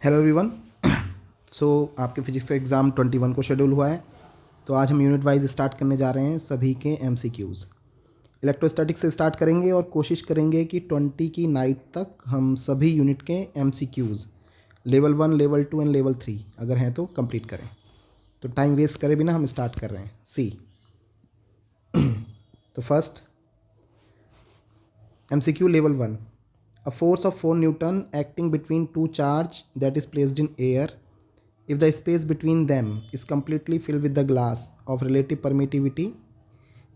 Hello everyone. सो आपके physics का exam 21 को शेड्यूल हुआ है। तो आज हम यूनिट वाइज स्टार्ट करने जा रहे हैं सभी के एमसीक्यूज़। इलेक्ट्रोस्टैटिक्स से स्टार्ट करेंगे और कोशिश करेंगे कि 20 की नाइट तक हम सभी यूनिट के MCQs level 1, level 2 and level 3 अगर हैं तो कंप्लीट करें। तो टाइम वेस्ट करे बिना हम स्टार्ट कर रहे हैं। सी तो first MCQ level 1। A force of 4 Newton acting between two charge that is placed in air. If the space between them is completely filled with the glass of relative permittivity,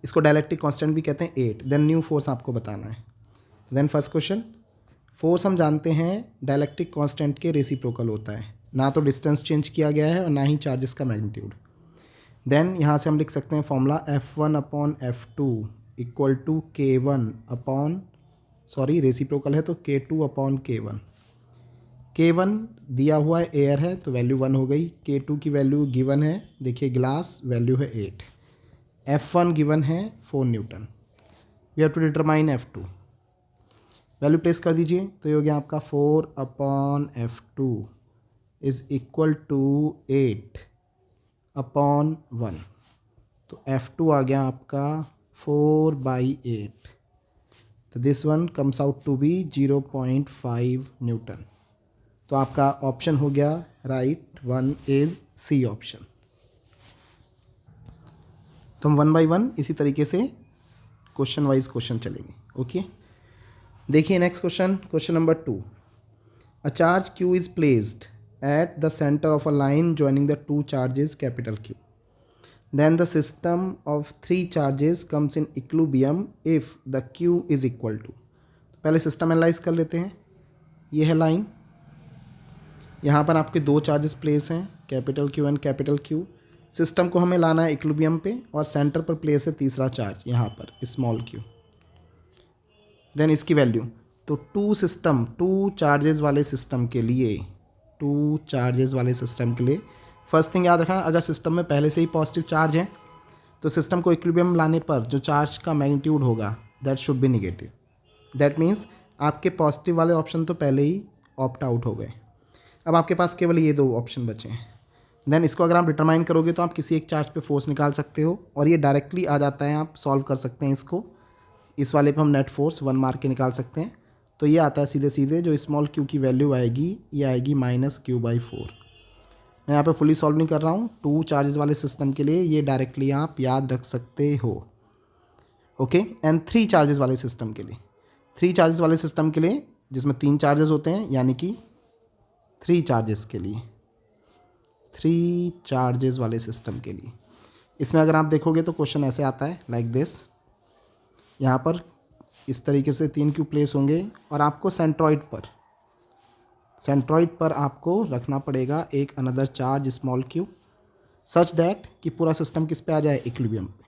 इसको dielectric constant भी कहते हैं 8, then new force आपको बताना है। Then first question, force हम जानते हैं डायलेक्ट्रिक कांस्टेंट के रेसिप्रोकल होता है, ना तो डिस्टेंस चेंज किया गया है और ना ही चार्जेस का मैग्नीट्यूड। देन यहाँ से हम लिख सकते हैं formula F1 upon F2 equal to K1 upon reciprocal है तो K2 अपॉन K1। K1 दिया हुआ है, एयर है तो वैल्यू 1 हो गई। K2 की वैल्यू गिवन है, देखिए ग्लास, वैल्यू है 8। F1 गिवन है 4 newton. We have to determine F2। Value place कर दीजिए तो ये हो गया आपका 4 upon F2 is equal to 8 upon 1। तो F2 आ गया आपका 4/8। तो this one comes out to be 0.5 newton. तो आपका ऑप्शन हो गया right one is C option. तो हम 1 बाई 1 इसी तरीके से क्वेश्चन वाइज क्वेश्चन चलेंगे। ओके, देखिए next question, question number 2। A charge Q is placed at the centre of a line joining the two charges capital Q. Then the system of 3 charges comes in equilibrium if the Q is equal to. पहले system analyse कर लेते हैं। ये है line, यहाँ पर आपके दो चार्जेस प्लेस हैं, capital Q and capital Q। System को हमें लाना है इक्विलिब्रियम पे और सेंटर पर प्लेस है तीसरा चार्ज यहाँ पर स्मॉल q। देन इसकी वैल्यू, तो टू चार्जेस वाले सिस्टम के लिए फर्स्ट थिंग याद रखना, अगर सिस्टम में पहले से ही पॉजिटिव चार्ज है तो सिस्टम को इक्विलिब्रियम लाने पर जो चार्ज का मैग्नीट्यूड होगा that should be negative. That means आपके पॉजिटिव वाले ऑप्शन तो पहले ही ऑप्ट आउट हो गए। अब आपके पास केवल ये दो ऑप्शन बचे हैं। देन इसको अगर आप डिटरमाइन करोगे तो आप किसी एक चार्ज पे फोर्स निकाल सकते हो और ये डायरेक्टली आ जाता है, आप सॉल्व कर सकते हैं इसको। इस वाले पे हम नेट फोर्स 1 मार्क के निकाल सकते हैं। तो ये आता है सीधे सीधे, जो स्मॉल q की वैल्यू आएगी ये आएगी -q/4। मैं यहाँ पे फुली सॉल्व नहीं कर रहा हूँ, टू चार्जेस वाले सिस्टम के लिए ये डायरेक्टली आप याद रख सकते हो। ओके, एंड 3 चार्जेस वाले सिस्टम के लिए, जिसमें 3 चार्जेस होते हैं, यानी कि 3 चार्जेस वाले सिस्टम के लिए इसमें अगर आप देखोगे तो क्वेश्चन ऐसे आता है लाइक दिस। यहाँ पर इस तरीके से 3 क्यू प्लेस होंगे और आपको सेंट्रॉइड पर आपको रखना पड़ेगा एक another charge small q such that कि पूरा सिस्टम किस पे आ जाए, इक्विलिब्रियम पे।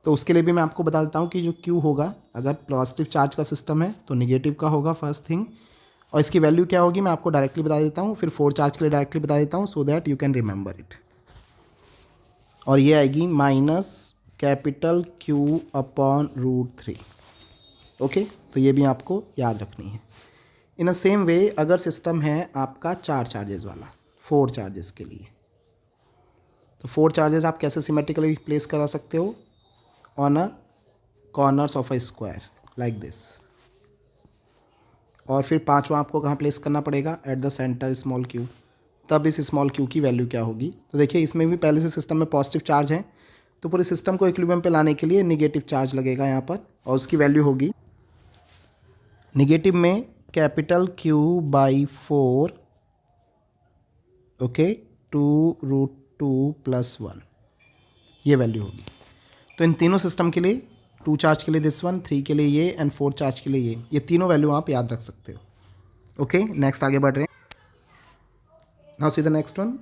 तो उसके लिए भी मैं आपको बता देता हूँ कि जो q होगा, अगर पॉजिटिव चार्ज का सिस्टम है तो निगेटिव का होगा फर्स्ट थिंग, और इसकी वैल्यू क्या होगी मैं आपको डायरेक्टली बता देता हूँ, फिर 4 चार्ज के लिए डायरेक्टली बता देता हूँ so that you can remember it. और ये आएगी -Q/√3। ओके, तो ये भी आपको याद रखनी है। इन अ सेम वे अगर सिस्टम है आपका 4 चार्जेस वाला 4 चार्जेस के लिए, तो 4 चार्जेस आप कैसे सिमेट्रिकली प्लेस करा सकते हो, on a corners of a square like this. और फिर 5वां आपको कहाँ प्लेस करना पड़ेगा, eight the centre small q। तब इस स्मॉल q की वैल्यू क्या होगी, तो देखिए इसमें भी पहले से सिस्टम में पॉजिटिव चार्ज है तो पूरे सिस्टम को इक्विलिब्रियम पे लाने के लिए निगेटिव चार्ज लगेगा यहाँ पर, और उसकी वैल्यू होगी निगेटिव में कैपिटल Q/4 ओके 2√2 + 1, ये वैल्यू होगी। तो इन तीनों सिस्टम के लिए, 2 चार्ज के लिए दिस वन, 3 के लिए ये एंड 4 चार्ज के लिए ये तीनों वैल्यू आप याद रख सकते हो। ओके, नेक्स्ट आगे बढ़ रहे हैं। Now see the next one.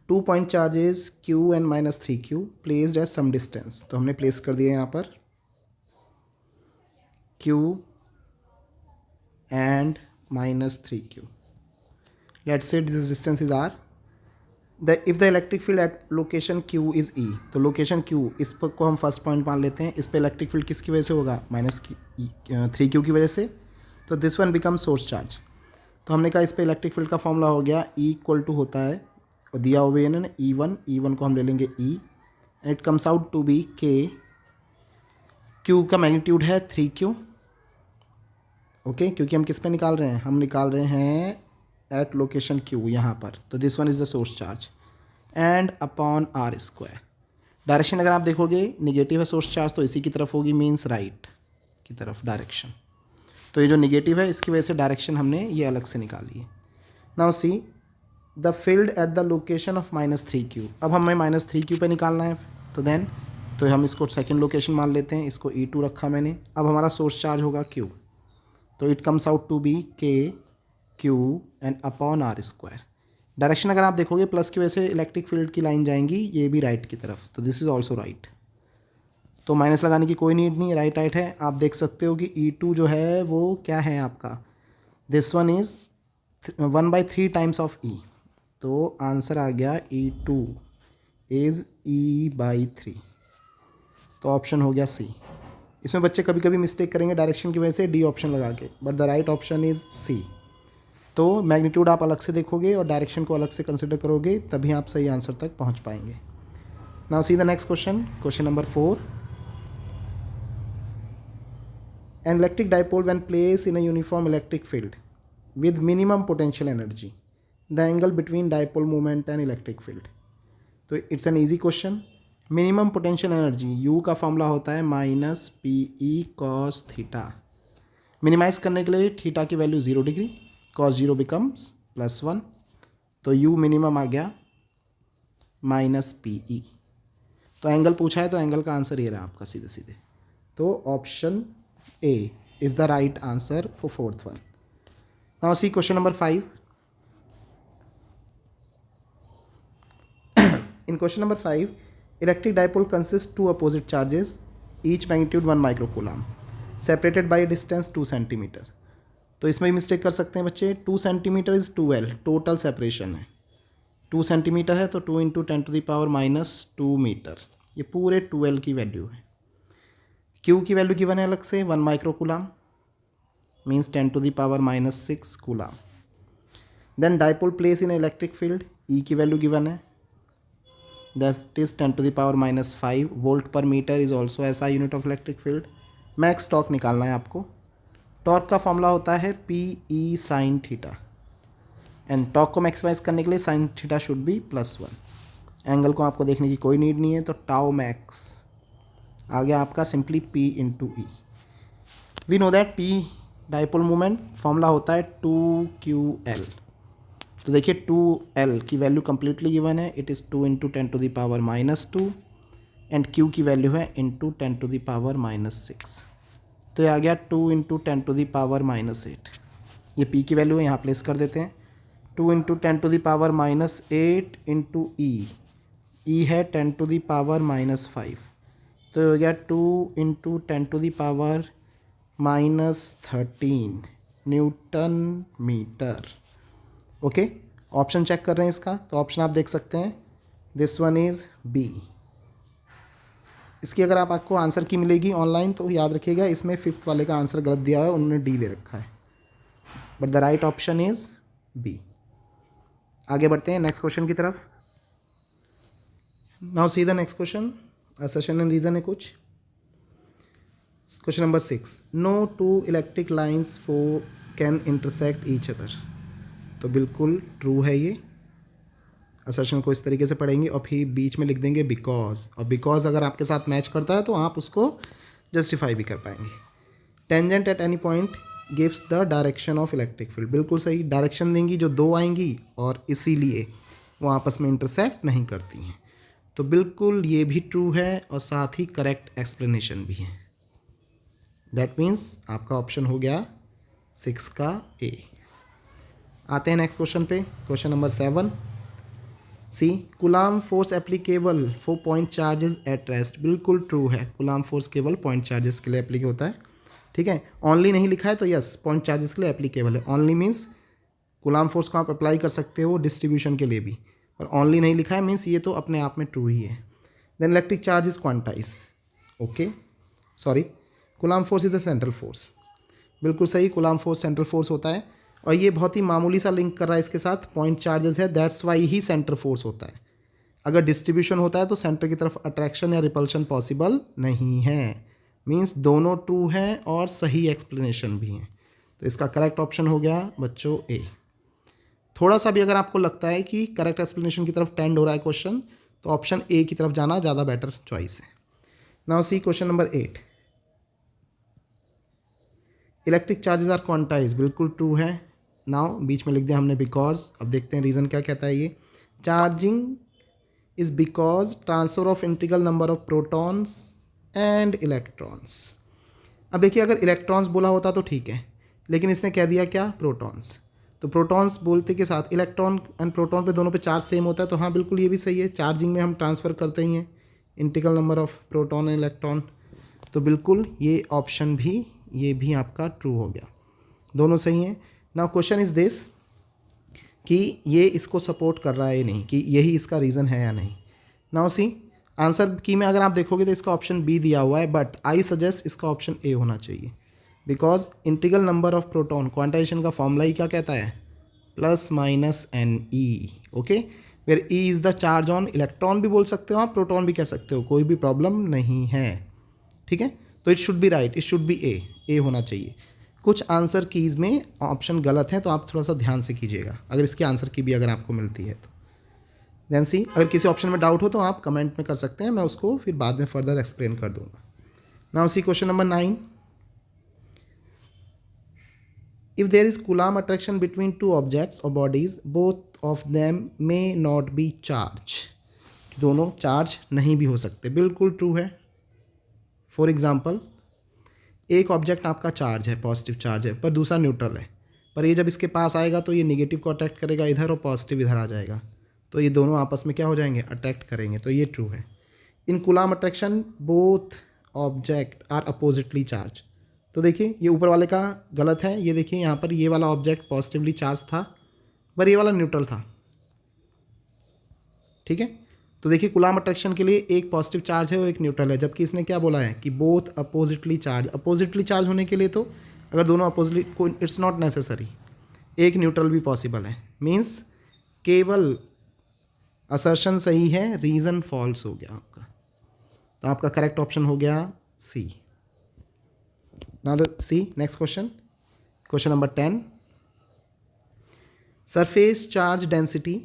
2 point charges Q and -3Q placed at some distance. तो हमने प्लेस कर दिया यहाँ पर Q and -3Q. Let's say this distance is R. If the electric field at location Q is E, तो location Q इस पर को हम फर्स्ट पॉइंट मान लेते हैं। इस पर इलेक्ट्रिक फील्ड किसकी वजह से होगा, -3Q की वजह से। तो this one become source charge. तो हमने कहा इस पे इलेक्ट्रिक फील्ड का फॉर्मूला हो गया E इक्वल टू होता है, और दिया हुआ है ना E1 को हम ले लेंगे E, and it comes out to be K, Q का मैग्नीट्यूड है 3Q, ओके, क्योंकि हम किस पे निकाल रहे हैं, हम निकाल रहे हैं एट लोकेशन Q यहाँ पर, तो this one is the source charge, and upon R square. Direction अगर आप देखोगे निगेटिव है सोर्स चार्ज तो इसी की तरफ होगी, मीन्स राइट की तरफ डायरेक्शन। तो ये जो निगेटिव है इसकी वजह से डायरेक्शन हमने ये अलग से निकाली है। Now see the field at the location of -3Q। अब हमें -3Q पे निकालना है, तो हम इसको सेकंड लोकेशन मान लेते हैं, इसको E2 रखा मैंने। अब हमारा सोर्स चार्ज होगा Q, तो it comes out to be K Q and upon R square. Direction अगर आप देखोगे प्लस की वजह से इलेक्ट्रिक फील्ड की लाइन जाएंगी ये भी राइट की तरफ, तो दिस इज़ ऑल्सो राइट, तो माइनस लगाने की कोई नीड नहीं, राइट राइट है। आप देख सकते हो कि E2 जो है वो क्या है आपका, this one is 1/3 times of E, तो आंसर आ गया E2 इज़ E/3, तो ऑप्शन हो गया C। इसमें बच्चे कभी कभी मिस्टेक करेंगे डायरेक्शन की वजह से D ऑप्शन लगा के, but the right option is C। तो मैग्नीट्यूड आप अलग से देखोगे और डायरेक्शन को अलग से कंसिडर करोगे, तभी आप सही आंसर तक पहुंच पाएंगे। Now see the next question, question number 4। An electric dipole when placed in a uniform electric field with minimum potential energy, the angle between dipole moment and electric field। तो it's an easy question. Minimum potential energy U का formula होता है -PE cos theta. Minimise करने के लिए theta की value 0 degree, cos 0 becomes +1, तो U minimum आ गया -PE। तो एंगल पूछा है तो एंगल का आंसर ये रहा आपका सीधे सीधे, तो option A is the right answer for fourth one. Now see question number 5. In question number 5, electric dipole consists two opposite charges, each magnitude 1 microcoulomb, separated by a distance 2 centimeter. तो इसमें भी mistake कर सकते हैं बच्चे, 2 centimetre is 2L, total separation है 2 centimetre है, तो 2 × 10⁻² मीटर, ये पूरे 2L की वैल्यू है। Q की वैल्यू गिवन है अलग से 1 microcoulomb, means 10⁻⁻6 coulomb. Then dipole place in electric field, E की वैल्यू गिवन है, दैट इज 10⁻⁵ वोल्ट पर मीटर इज ऑल्सो ऐसा unit of electric field. Max torque निकालना है आपको। टॉर्क का फॉर्मूला होता है PE sin theta, and torque को मैक्सिमाइज करने के लिए sin theta should be +1। Angle को आपको देखने की कोई नीड नहीं है, तो टाउ मैक्स आ गया आपका simply P × E। We know that P dipole moment formula होता है 2QL। तो देखिए 2L की वैल्यू कंप्लीटली गिवन है, इट इज़ 2 × 10⁻², एंड Q की वैल्यू है × 10⁻⁻6, तो ये आ गया 2 × 10⁻8। ये P की वैल्यू है, यहाँ प्लेस कर देते हैं, 2 × 10⁻8 × E, E है 10⁻⁻5, तो हो गया 2 × 10⁻13 newton meter. Okay, option check कर रहे हैं इसका, तो ऑप्शन आप देख सकते हैं, दिस वन इज़ B। इसकी अगर आपको आंसर की मिलेगी ऑनलाइन तो याद रखिएगा, इसमें 5th वाले का आंसर गलत दिया हुआ है, उन्होंने D दे रखा है, but the right option is B। आगे बढ़ते हैं नेक्स्ट क्वेश्चन की तरफ। Now see the next question, assertion and reason है कुछ। Question number 6, no 2 electric lines can intersect each other. तो बिल्कुल ट्रू है ये। असर्शन को इस तरीके से पढ़ेंगे और फिर बीच में लिख देंगे बिकॉज, और बिकॉज अगर आपके साथ मैच करता है तो आप उसको जस्टिफाई भी कर पाएंगे। Tangent at any point gives the direction of electric field, बिल्कुल सही, डायरेक्शन देंगी जो 2 आएंगी और इसीलिए वो आपस में इंटरसेक्ट नहीं करती हैं, तो बिल्कुल ये भी ट्रू है और साथ ही करेक्ट एक्सप्लेनेशन भी है। दैट मीन्स आपका ऑप्शन हो गया 6 का A। आते हैं नेक्स्ट क्वेश्चन पे, question number 7। See coulomb force applicable for point charges at rest, बिल्कुल ट्रू है, कूलाम फोर्स केवल पॉइंट चार्जेस के लिए एप्लीके होता है। ठीक है, ऑनली नहीं लिखा है तो यस पॉइंट चार्जेस के लिए एप्लीकेबल है। ऑनली मीन्स कूलाम फोर्स को आप अप्लाई कर सकते हो डिस्ट्रीब्यूशन के लिए भी, और ऑनली नहीं लिखा है मीन्स ये तो अपने आप में ट्रू ही है। Then electric charge is quantize, okay sorry, coulomb force is a central force, बिल्कुल सही, कूलाम फोर्स सेंट्रल फोर्स होता है। और ये बहुत ही मामूली सा लिंक कर रहा है इसके साथ, पॉइंट चार्जेस है, that's why he centre force होता है। अगर डिस्ट्रीब्यूशन होता है तो सेंटर की तरफ अट्रैक्शन या रिपल्शन पॉसिबल नहीं है। मीन्स दोनों ट्रू हैं और सही एक्सप्लेनेशन भी हैं। तो इसका करेक्ट ऑप्शन हो गया बच्चों ए। थोड़ा सा भी अगर आपको लगता है कि करेक्ट एक्सप्लेनेशन की तरफ टेंड हो रहा है क्वेश्चन, तो ऑप्शन ए की तरफ जाना ज़्यादा बेटर चॉइस है। Now C question number 8। Electric charges are quantize, बिल्कुल ट्रू है। नाउ बीच में लिख दिया हमने बिकॉज। अब देखते हैं रीज़न क्या कहता है ये। Charging is because transfer of integral number of protons and electrons. अब देखिए, अगर इलेक्ट्रॉन्स बोला होता तो ठीक है, लेकिन इसने कह दिया क्या, प्रोटॉन्स। तो प्रोटॉन्स बोलते के साथ इलेक्ट्रॉन एंड प्रोटॉन पे दोनों पे चार्ज सेम होता है, तो हाँ बिल्कुल ये भी सही है। चार्जिंग में हम ट्रांसफ़र करते ही हैं integral number of proton and electron, तो बिल्कुल ये ऑप्शन भी, ये भी आपका ट्रू हो गया। दोनों सही हैं। नाउ क्वेश्चन इज दिस कि ये इसको सपोर्ट कर रहा है या नहीं, कि यही इसका रीज़न है या नहीं। नाउ सी आंसर की में अगर आप देखोगे तो इसका ऑप्शन बी दिया हुआ है, बट आई सजेस्ट इसका ऑप्शन ए होना चाहिए। Because integral number of proton, quantization का फॉर्मूला ही क्या कहता है, plus minus n e. Okay, where e is the charge on electron भी बोल सकते हो आप, प्रोटॉन भी कह सकते हो, कोई भी प्रॉब्लम नहीं है। ठीक है, तो it should be right, it should be A होना चाहिए। कुछ आंसर कीज़ में ऑप्शन गलत है, तो आप थोड़ा सा ध्यान से कीजिएगा अगर इसकी आंसर की भी अगर आपको मिलती है तो। देन सी, अगर किसी ऑप्शन में डाउट हो तो आप कमेंट में कर सकते हैं, मैं उसको फिर बाद में फर्दर एक्सप्लेन कर दूंगा। Now see question number 9। If there is Coulomb attraction between two objects or bodies, both of them may not be charged. दोनों चार्ज नहीं भी हो सकते, बिल्कुल ट्रू है। फॉर एग्जाम्पल, एक ऑब्जेक्ट आपका चार्ज है, पॉजिटिव चार्ज है, पर दूसरा न्यूट्रल है, पर ये जब इसके पास आएगा तो ये निगेटिव को अट्रैक्ट करेगा इधर और पॉजिटिव इधर आ जाएगा, तो ये दोनों आपस में क्या हो जाएंगे, अट्रैक्ट करेंगे, तो ये ट्रू है। In Coulomb attraction both object are oppositely charge. तो देखिए ये ऊपर वाले का गलत है, ये देखिए यहाँ पर ये वाला ऑब्जेक्ट पॉजिटिवली चार्ज था पर ये वाला न्यूट्रल था। ठीक है, तो देखिए Coulomb अट्रैक्शन के लिए एक पॉजिटिव चार्ज है और एक न्यूट्रल है, जबकि इसने क्या बोला है कि both oppositely charge. Oppositely charge होने के लिए तो अगर दोनों अपोजिट को, इट्स नॉट नेसेसरी, एक न्यूट्रल भी पॉसिबल है। मीन्स केवल असर्शन सही है, रीज़न फॉल्स हो गया आपका। तो आपका करेक्ट ऑप्शन हो गया सी। Now see next question, question number 10. Surface charge density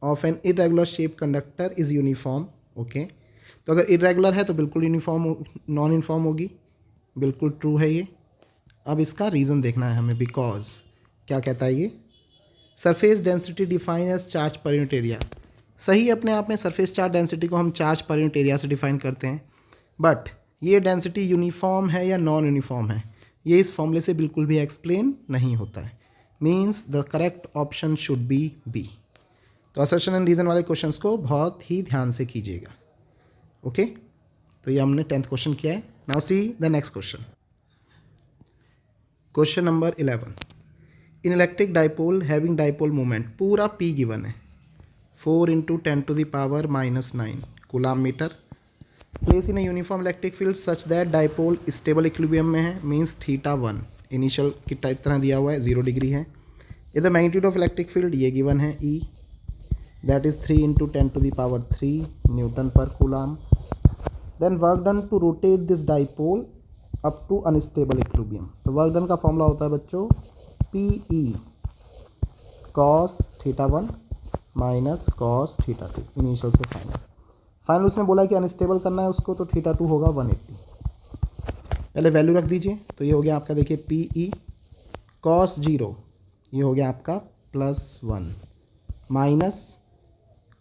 of an irregular shaped conductor is uniform. Okay, तो अगर irregular है तो बिल्कुल यूनिफॉर्म, नॉन यूनिफॉर्म होगी, बिल्कुल ट्रू है ये। अब इसका रीज़न देखना है हमें, बिकॉज क्या कहता है ये, surface density define as charge per unit area. सही अपने आप में सरफेस चार्ज डेंसिटी को हम चार्ज पर यूनिट एरिया से डिफाइन करते हैं, बट ये डेंसिटी यूनिफॉर्म है या नॉन यूनिफॉर्म है, ये इस फॉर्मूले से बिल्कुल भी एक्सप्लेन नहीं होता है। Means the correct option should be B. तो असर्शन एंड रीज़न वाले क्वेश्चंस को बहुत ही ध्यान से कीजिएगा। ओके, तो ये हमने 10th क्वेश्चन किया है। Now see the next question, question number 11। In electric dipole having dipole moment, पूरा पी गिवन है, 4 × 10⁻⁻9 coulomb meter. Place in a uniform electric field such that dipole stable equilibrium में है, means θ1 initial की तरह दिया हुआ है, 0 डिग्री है। इधर the magnitude of electric field ये गिवन है E, that is 3 × 10⁻³ newton per coulomb. Then work done to rotate this dipole up to unstable equilibrium. तो वर्क डन का फॉर्मूला होता है बच्चों PE cos θ1 minus cos θ2 initial से final उसने बोला कि अनस्टेबल करना है उसको, तो θ2 होगा 180। पहले वैल्यू रख दीजिए, तो ये हो गया आपका, देखिए PE cos 0 ये हो गया आपका +1 माइनस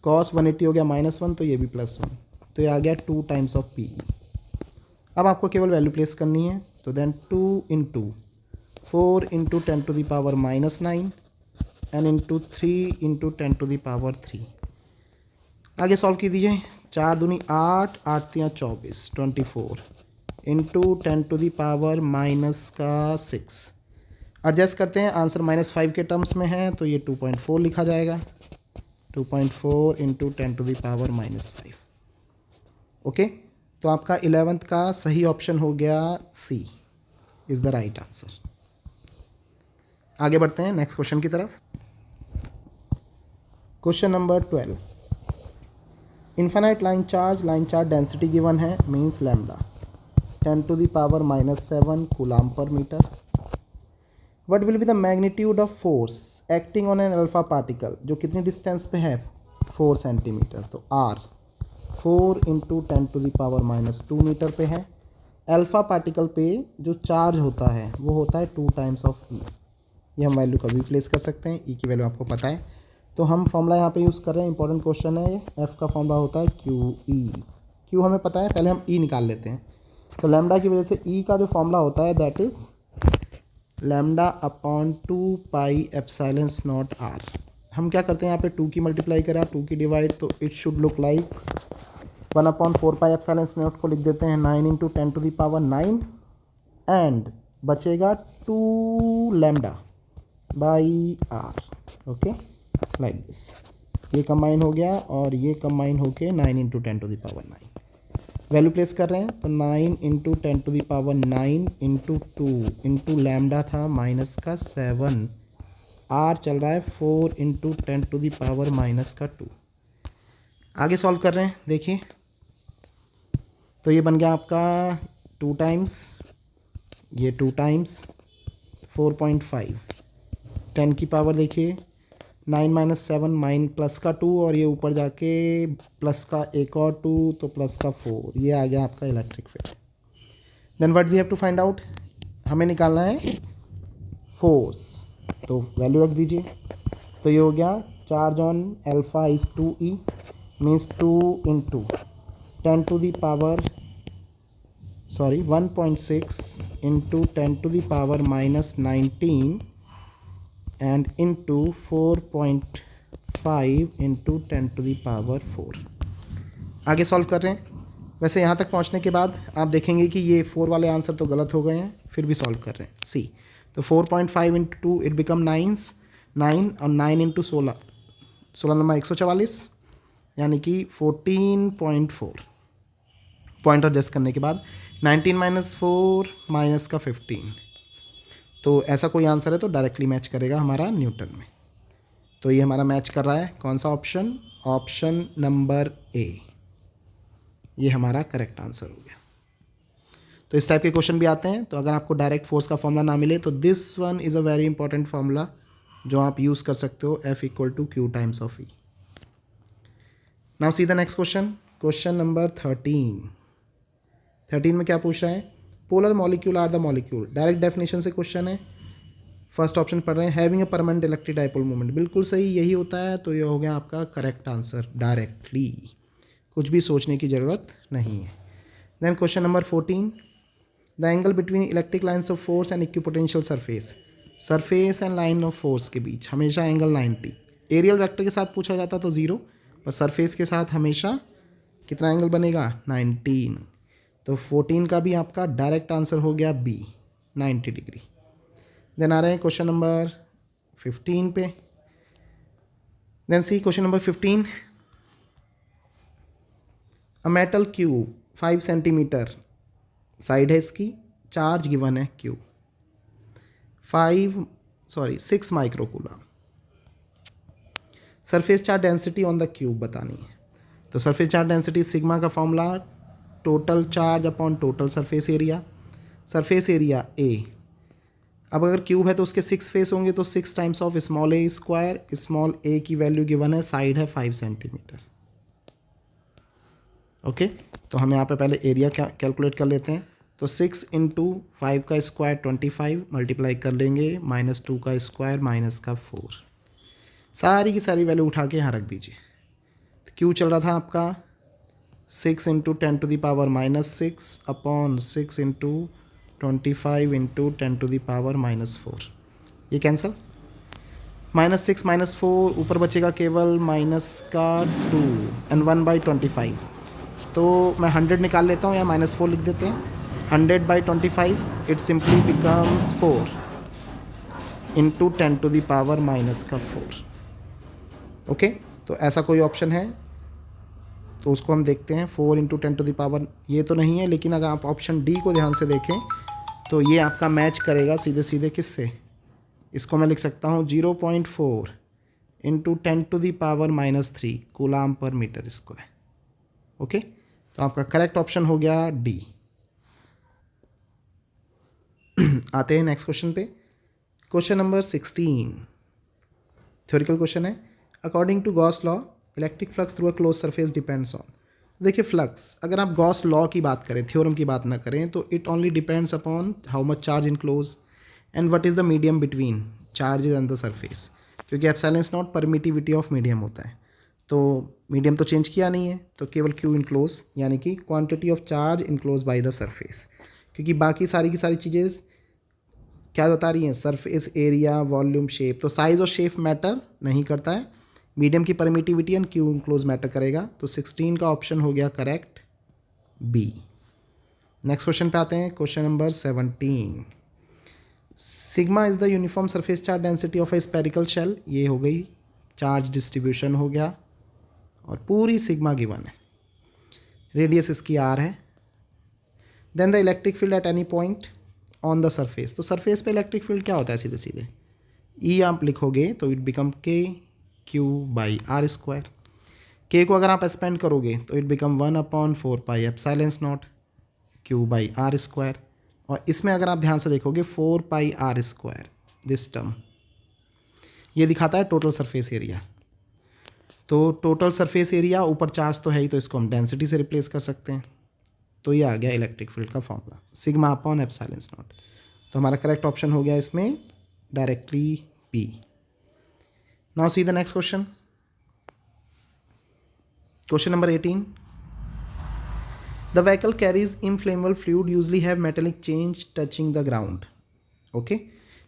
cos 180 हो गया -1, तो ये भी +1, तो ये आ गया 2 टाइम्स ऑफ PE। अब आपको केवल वैल्यू प्लेस करनी है, तो देन 2 × 4 × 10⁻⁻9 एंड इंटू 3 × 10⁻3। आगे सॉल्व की दीजिए, 4 दूनी 8, 8 तियाँ 24, 24 इंटू 10⁻⁻6। एडजस्ट करते हैं, आंसर -5 के टर्म्स में है, तो ये 2.4 लिखा जाएगा, 2.4 × 10⁻⁻5। ओके, तो आपका 11th का सही ऑप्शन हो गया C is the right answer. आगे बढ़ते हैं नेक्स्ट क्वेश्चन की तरफ। Question number 12, infinite line charge density given है means lambda 10⁻⁻7 coulomb per meter. What will be the magnitude of force acting on an alpha particle, जो कितनी distance पे है 4 सेंटीमीटर, तो R 4 × 10⁻⁻2 मीटर पे है। अल्फा पार्टिकल पे जो चार्ज होता है वो होता है 2 टाइम्स ऑफ E। ये हम वैल्यू कभी प्लेस कर सकते हैं, E की वैल्यू आपको पता है, तो हम फॉर्मूला यहाँ पे यूज़ कर रहे हैं। इंपॉर्टेंट क्वेश्चन है ये। F का फॉर्मूला होता है QE, Q हमें पता है, पहले हम E निकाल लेते हैं। तो लैम्डा की वजह से E का जो फॉर्मूला होता है that is lambda upon 2πε0 R। हम क्या करते हैं यहाँ पे 2 की मल्टीप्लाई करा, 2 की डिवाइड, तो इट शुड लुक लाइक 1/4πε0 को लिख देते हैं 9 × 10⁻9 एंड बचेगा 2 lambda by R। Okay, like this. ये कंबाइन हो गया और ये कंबाइन होके 9 × 10⁻9 वैल्यू प्लेस कर रहे हैं, तो 9 × 10⁻9 × 2 इंटू लैम्डा था माइनस का 7, R चल रहा है 4 × 10⁻2। आगे सॉल्व कर रहे हैं, देखिए तो ये बन गया आपका 2 टाइम्स, ये 2 टाइम्स 4.5, 10 की पावर देखिए 9 - 7 प्लस का 2 और ये ऊपर जाके प्लस का एक और 2 तो प्लस का 4, ये आ गया आपका electric field. Then what we have to find out, हमें निकालना है फोर्स, तो वैल्यू रख दीजिए। तो ये हो गया charge on alpha is 2E means 2 × 1.6 × 10⁻19 and into 4.5 × 10⁴। आगे सॉल्व कर रहे हैं। वैसे यहाँ तक पहुँचने के बाद आप देखेंगे कि ये 4 वाले आंसर तो गलत हो गए हैं, फिर भी सॉल्व कर रहे हैं। सी, तो 4.5 × 2 इट बिकम 9 और 9 × 16, 16 नंबर 144 यानी कि 14.4। पॉइंट एडजस्ट करने के बाद 19 - 4 माइनस का 15, तो ऐसा कोई आंसर है तो डायरेक्टली मैच करेगा हमारा न्यूटन में। तो ये हमारा मैच कर रहा है कौन सा ऑप्शन, ऑप्शन नंबर ए, ये हमारा करेक्ट आंसर हो गया। तो इस टाइप के क्वेश्चन भी आते हैं। तो अगर आपको डायरेक्ट फोर्स का फॉर्मूला ना मिले तो this one is a very important formula जो आप यूज़ कर सकते हो, F = Q times of E। Now see the next question, question number 13 में क्या पूछ रहा है, polar molecule are the molecule. Direct definition से क्वेश्चन है। फर्स्ट ऑप्शन पढ़ रहे हैं, having a permanent electric dipole moment, बिल्कुल सही यही होता है। तो ये हो गया आपका करेक्ट आंसर डायरेक्टली, कुछ भी सोचने की ज़रूरत नहीं है। Then question number 14, the angle between electric lines of force and equipotential surface, surface and line of force के बीच हमेशा एंगल 90। एरियल वेक्टर के साथ पूछा जाता तो 0, पर सरफेस के साथ हमेशा कितना एंगल बनेगा 19। तो 14 का भी आपका डायरेक्ट आंसर हो गया बी, 90 डिग्री। देन आ रहे हैं क्वेश्चन नंबर 15 पे। Then see question number 15, a metal cube 5 centimeter side है इसकी, चार्ज गिवन है Q 6 microcoulomb. Surface charge density on the cube बतानी है। तो सरफेस चार्ज डेंसिटी सिग्मा का formula total charge upon total surface area, surface area A। अब अगर cube है तो उसके 6 फेस होंगे, तो 6 times of small a square, small a की वैल्यू गिवन है, साइड है 5 सेंटीमीटर। ओके, तो हम यहाँ पे पहले एरिया कैलकुलेट कर लेते हैं। तो 6 × 5 का स्क्वायर 25 मल्टीप्लाई कर लेंगे, -2 का स्क्वायर माइनस का 4, सारी की सारी वैल्यू उठा के यहाँ रख दीजिए। तो क्यू चल रहा था आपका 6 × 10⁻6 अपॉन 6 × 25 × 10⁻4, ये कैंसिल, -6 -4 ऊपर बचेगा केवल माइनस का 2 एंड 1/25। तो मैं 100 निकाल लेता हूँ या -4 लिख देते हैं, 100/25 इट सिंपली बिकम्स 4 × 10⁻⁻4। ओके, तो ऐसा कोई ऑप्शन है तो उसको हम देखते हैं। 4 × 10⁻, ये तो नहीं है, लेकिन अगर आप ऑप्शन डी को ध्यान से देखें तो ये आपका मैच करेगा सीधे सीधे किससे, इसको मैं लिख सकता हूँ 0.4 into 10⁻³ coulomb per meter square. Okay, तो आपका करेक्ट ऑप्शन हो गया डी। आते हैं नेक्स्ट क्वेश्चन पे। क्वेश्चन नंबर 16 थ्योरिकल क्वेश्चन है। According to Gauss law electric flux through a close surface depends on. देखिए फ्लक्स, अगर आप गॉस लॉ की बात करें, थ्योरम की बात ना करें, तो it only depends upon how much charge enclosed and what is the medium between charges and the surface, क्योंकि epsilon is not permittivity of medium होता है। तो मीडियम तो चेंज किया नहीं है, तो केवल क्यू इनक्लोज यानी कि quantity of charge enclosed by the surface, क्योंकि बाकी सारी की सारी चीज़ें क्या बता रही हैं, सरफेस एरिया, वॉल्यूम, शेप। तो साइज और शेप मैटर नहीं करता है, मीडियम की permittivity and Q enclose matter करेगा। तो 16 का ऑप्शन हो गया करेक्ट बी। नेक्स्ट क्वेश्चन पे आते हैं, question number 17। Sigma is the uniform surface charge density of a spherical shell. ये हो गई चार्ज डिस्ट्रीब्यूशन हो गया, और पूरी सिग्मा गिवन है, रेडियस इसकी आर है। Then the electric field at any point on the surface. तो सरफेस पे इलेक्ट्रिक फील्ड क्या होता है, सीधे सीधे ई आप लिखोगे तो इट बिकम k/r²। के को अगर आप एक्सपेंड करोगे तो इट बिकम 1/4πε0 q/r²। और इसमें अगर आप ध्यान से देखोगे 4πr², दिस टर्म ये दिखाता है टोटल सरफेस एरिया। तो टोटल सरफेस एरिया, ऊपर चार्ज तो है ही, तो इसको हम डेंसिटी से रिप्लेस कर सकते हैं। तो ये आ गया इलेक्ट्रिक फील्ड का formula, sigma upon epsilon naught. तो हमारा करेक्ट ऑप्शन हो गया इसमें directly B. Now see the next question, question number 18। The vehicle carries inflammable fluid usually have metallic change touching the ground. Okay,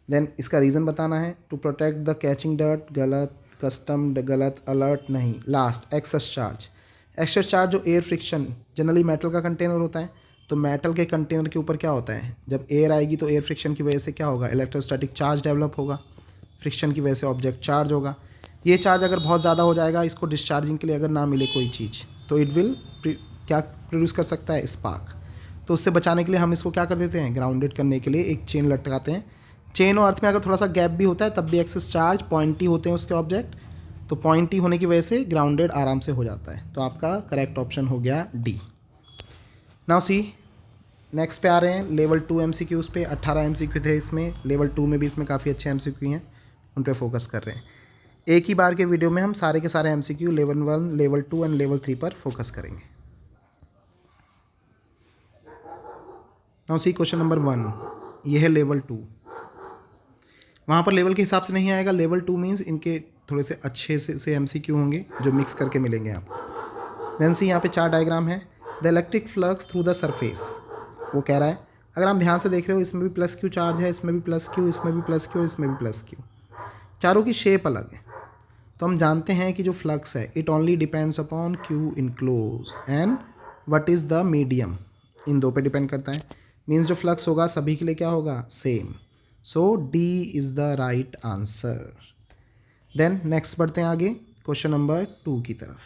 then इसका reason बताना है। To protect the catching dirt, गलत। Custom, गलत। Alert, नहीं। Last, excess charge. Excess charge जो air friction, generally metal का container होता है, तो मेटल के कंटेनर के ऊपर क्या होता है, जब एयर आएगी तो एयर फ्रिक्शन की वजह से क्या होगा, इलेक्ट्रोस्टैटिक चार्ज डेवलप होगा, फ्रिक्शन की वजह से ऑब्जेक्ट चार्ज होगा। ये चार्ज अगर बहुत ज़्यादा हो जाएगा, इसको डिस्चार्जिंग के लिए अगर ना मिले कोई चीज़, तो इट विल क्या प्रोड्यूस कर सकता है, स्पार्क। तो उससे बचाने के लिए हम इसको क्या कर देते हैं, ग्राउंडेड करने के लिए एक चेन लटकाते हैं। चेन और अर्थ में अगर थोड़ा सा गैप भी होता है तब भी एक्सेस चार्ज, पॉइंटी होते हैं उसके ऑब्जेक्ट, तो पॉइंटी होने की वजह से ग्राउंडेड आराम से हो जाता है। तो आपका करेक्ट ऑप्शन हो गया डी। नाउ सी नेक्स्ट पे आ रहे हैं लेवल 2 MCQs पे। 18 MCQ थे इसमें, लेवल 2 में भी इसमें काफ़ी अच्छे MCQ हैं, उन पे फोकस कर रहे हैं। एक ही बार के वीडियो में हम सारे के सारे MCQ level 1, level 2 and level 3 पर फोकस करेंगे। नाउ सी क्वेश्चन नंबर 1, ये है लेवल 2। वहाँ पर लेवल के हिसाब से नहीं आएगा, लेवल 2 मीन्स इनके थोड़े से अच्छे से MCQ होंगे जो मिक्स करके मिलेंगे आपको। देन सी यहाँ पे 4 डायग्राम है। The electric flux through the surface, वो कह रहा है, अगर हम ध्यान से देख रहे हो इसमें भी प्लस क्यू चार्ज है, इसमें भी प्लस क्यू, इसमें भी प्लस क्यू और इसमें भी प्लस क्यू, चारों की शेप अलग है। तो हम जानते हैं कि जो फ्लक्स है it only depends upon Q enclosed and what is the medium, इन दो पे डिपेंड करता है। मीन्स जो फ्लक्स होगा सभी के लिए क्या होगा, same. So D is the right answer. Then next बढ़ते हैं आगे क्वेश्चन नंबर 2 की तरफ।